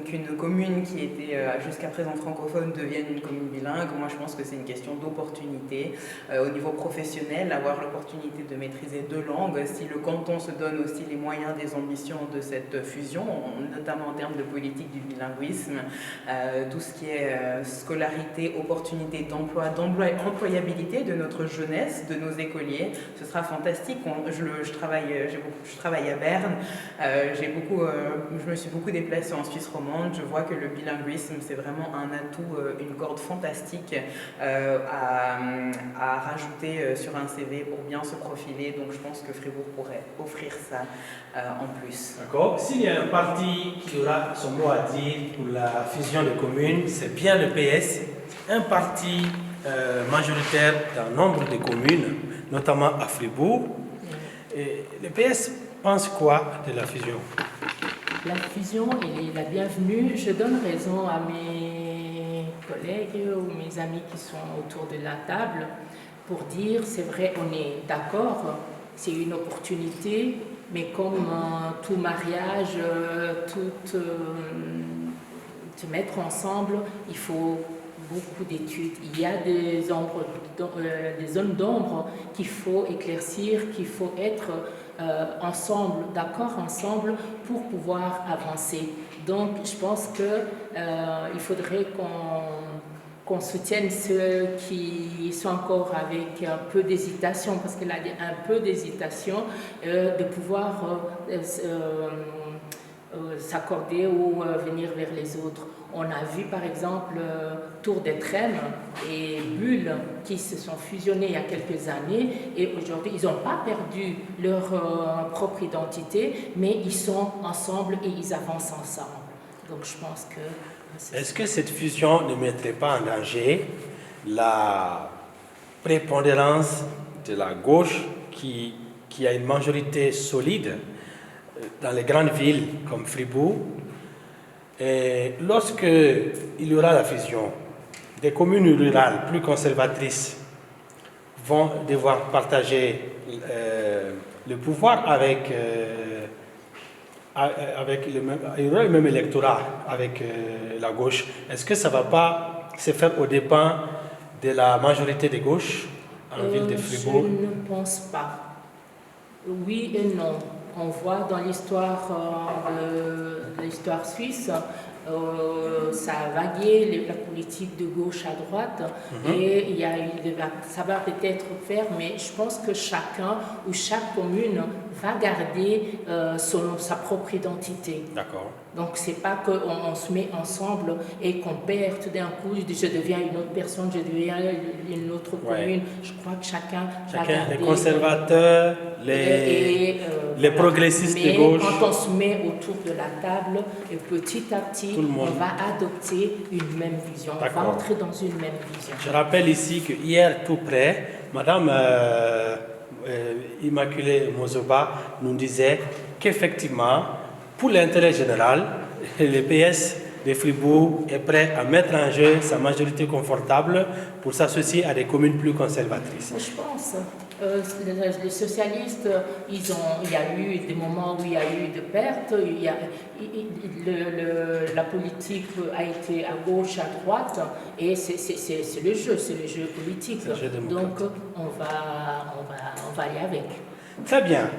qu'une commune qui était jusqu'à présent francophone devienne une commune bilingue. Moi, je pense que c'est une question d'opportunité. Au niveau professionnel, avoir l'opportunité de maîtriser deux langues, si le canton se donne aussi les moyens des ambitions de cette fusion, notamment en termes de politique du bilinguisme, tout ce qui est scolarité, opportunité d'emploi, employabilité de notre jeunesse, de nos écoliers, ce sera fantastique. Je travaille à Berne, je me suis beaucoup déplacée en Suisse romande, je vois que le bilinguisme c'est vraiment un atout, une corde fantastique à rajouter sur un CV pour bien se profiler, donc je pense que Fribourg pourrait offrir ça en plus. D'accord. S'il y a un parti qui aura son mot à dire pour la fusion des communes, c'est bien le PS, un parti majoritaire dans nombre de communes, notamment à Fribourg. Et le PS pense quoi de la fusion? La fusion est la bienvenue. Je donne raison à mes collègues ou mes amis qui sont autour de la table pour dire, c'est vrai, on est d'accord, c'est une opportunité, mais comme tout mariage, se mettre ensemble, il faut beaucoup d'études. Il y a des zones d'ombre qu'il faut éclaircir, qu'il faut être ensemble, d'accord ensemble pour pouvoir avancer. Donc je pense qu'il faudrait qu'on soutienne ceux qui sont encore avec un peu d'hésitation, parce qu'il y a un peu d'hésitation, de pouvoir s'accorder ou venir vers les autres. On a vu par exemple Tour des Trênes et Bulle qui se sont fusionnés il y a quelques années et aujourd'hui ils n'ont pas perdu leur propre identité, mais ils sont ensemble et ils avancent ensemble. Donc je pense que... Est-ce que cette fusion ne mettrait pas en danger la prépondérance de la gauche qui a une majorité solide dans les grandes villes comme Fribourg? Et lorsque il y aura la fusion, des communes rurales plus conservatrices vont devoir partager le pouvoir avec le même électorat avec la gauche. Est-ce que ça ne va pas se faire aux dépens de la majorité de gauche en ville de Fribourg? Je ne pense pas. Oui et non. On voit dans l'histoire suisse, ça a vagué la politique de gauche à droite et il y a ça va peut-être faire, mais je pense que chacun ou chaque commune va garder sa propre identité. D'accord. Donc c'est pas qu'on se met ensemble et qu'on perd tout d'un coup, je deviens une autre personne, je deviens une autre commune. Je crois que chacun va garder... Les conservateurs, les progressistes de gauche. Mais quand on se met autour de la table, et petit à petit, on va adopter une même vision, on va entrer dans une même vision. Je rappelle ici que hier, tout près, Madame Immaculée Mozoba nous disait qu'effectivement, pour l'intérêt général, le PS de Fribourg est prêt à mettre en jeu sa majorité confortable pour s'associer à des communes plus conservatrices. Je pense. Les socialistes, il y a eu des moments où il y a eu de pertes, la politique a été à gauche, à droite, et c'est le jeu politique. Donc on va aller avec. Très bien.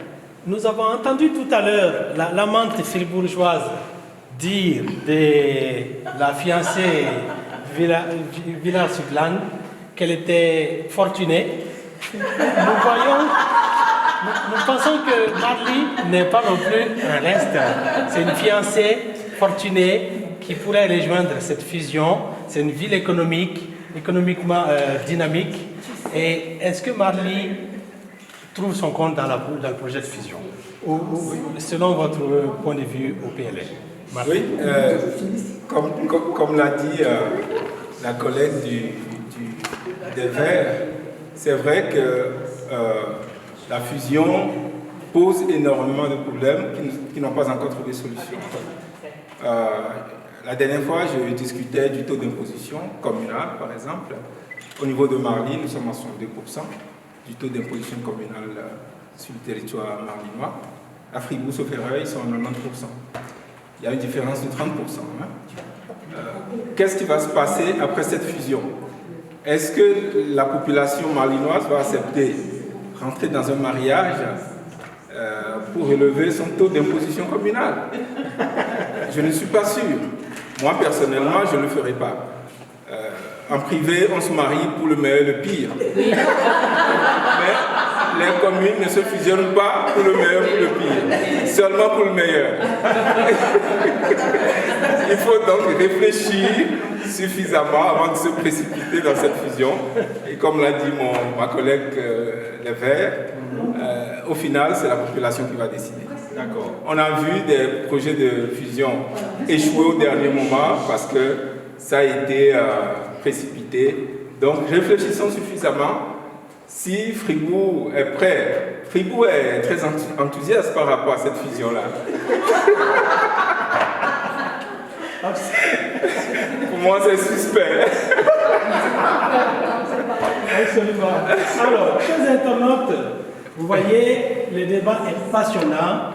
Nous avons entendu tout à l'heure l'amante fribourgeoise dire de la fiancée Villars-sur-Glane qu'elle était fortunée. Nous pensons que Marly n'est pas non plus un reste. C'est une fiancée fortunée qui pourrait rejoindre cette fusion. C'est une ville économiquement dynamique. Et est-ce que Marly trouve son compte dans le projet de fusion, selon votre point de vue au PLR? Oui, comme l'a dit la collègue des Verts, c'est vrai que la fusion pose énormément de problèmes qui n'ont pas encore trouvé de solution. La dernière fois, je discutais du taux d'imposition communal, par exemple. Au niveau de Marly, nous sommes à 62% du taux d'imposition communale sur le territoire marlinois. À Fribourg-Soffereuil, ils sont à 90%. Il y a une différence de 30%. Hein. Qu'est-ce qui va se passer après cette fusion? Est-ce que la population marlinoise va accepter rentrer dans un mariage pour relever son taux d'imposition communale? Je ne suis pas sûr. Moi, personnellement, je ne le ferai pas. En privé, on se marie pour le meilleur et le pire. Mais les communes ne se fusionnent pas pour le meilleur et le pire, seulement pour le meilleur. Il faut donc réfléchir suffisamment avant de se précipiter dans cette fusion. Et comme l'a dit ma collègue Les Verts, au final, c'est la population qui va décider. D'accord. On a vu des projets de fusion échouer au dernier moment parce que ça a été précipité. Donc réfléchissons suffisamment. Si Fribourg est prêt, Fribourg est très enthousiaste par rapport à cette fusion-là. Pour moi, c'est suspect. Absolument. Alors, chers internautes, vous voyez, le débat est passionnant.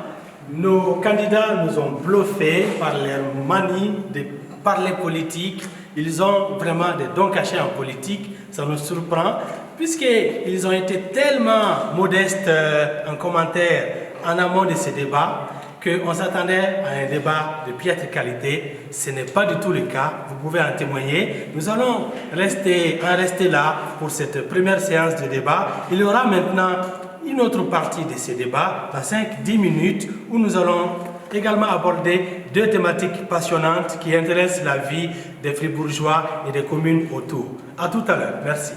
Nos candidats nous ont bluffés par leur manie de parler politique. Ils ont vraiment des dons cachés en politique, ça nous surprend, puisqu'ils ont été tellement modestes en commentaire en amont de ces débats qu'on s'attendait à un débat de piètre qualité. Ce n'est pas du tout le cas, vous pouvez en témoigner. Nous allons en rester là pour cette première séance de débat. Il y aura maintenant une autre partie de ces débats, dans 5-10 minutes, où nous allons également aborder deux thématiques passionnantes qui intéressent la vie des Fribourgeois et des communes autour. À tout à l'heure. Merci.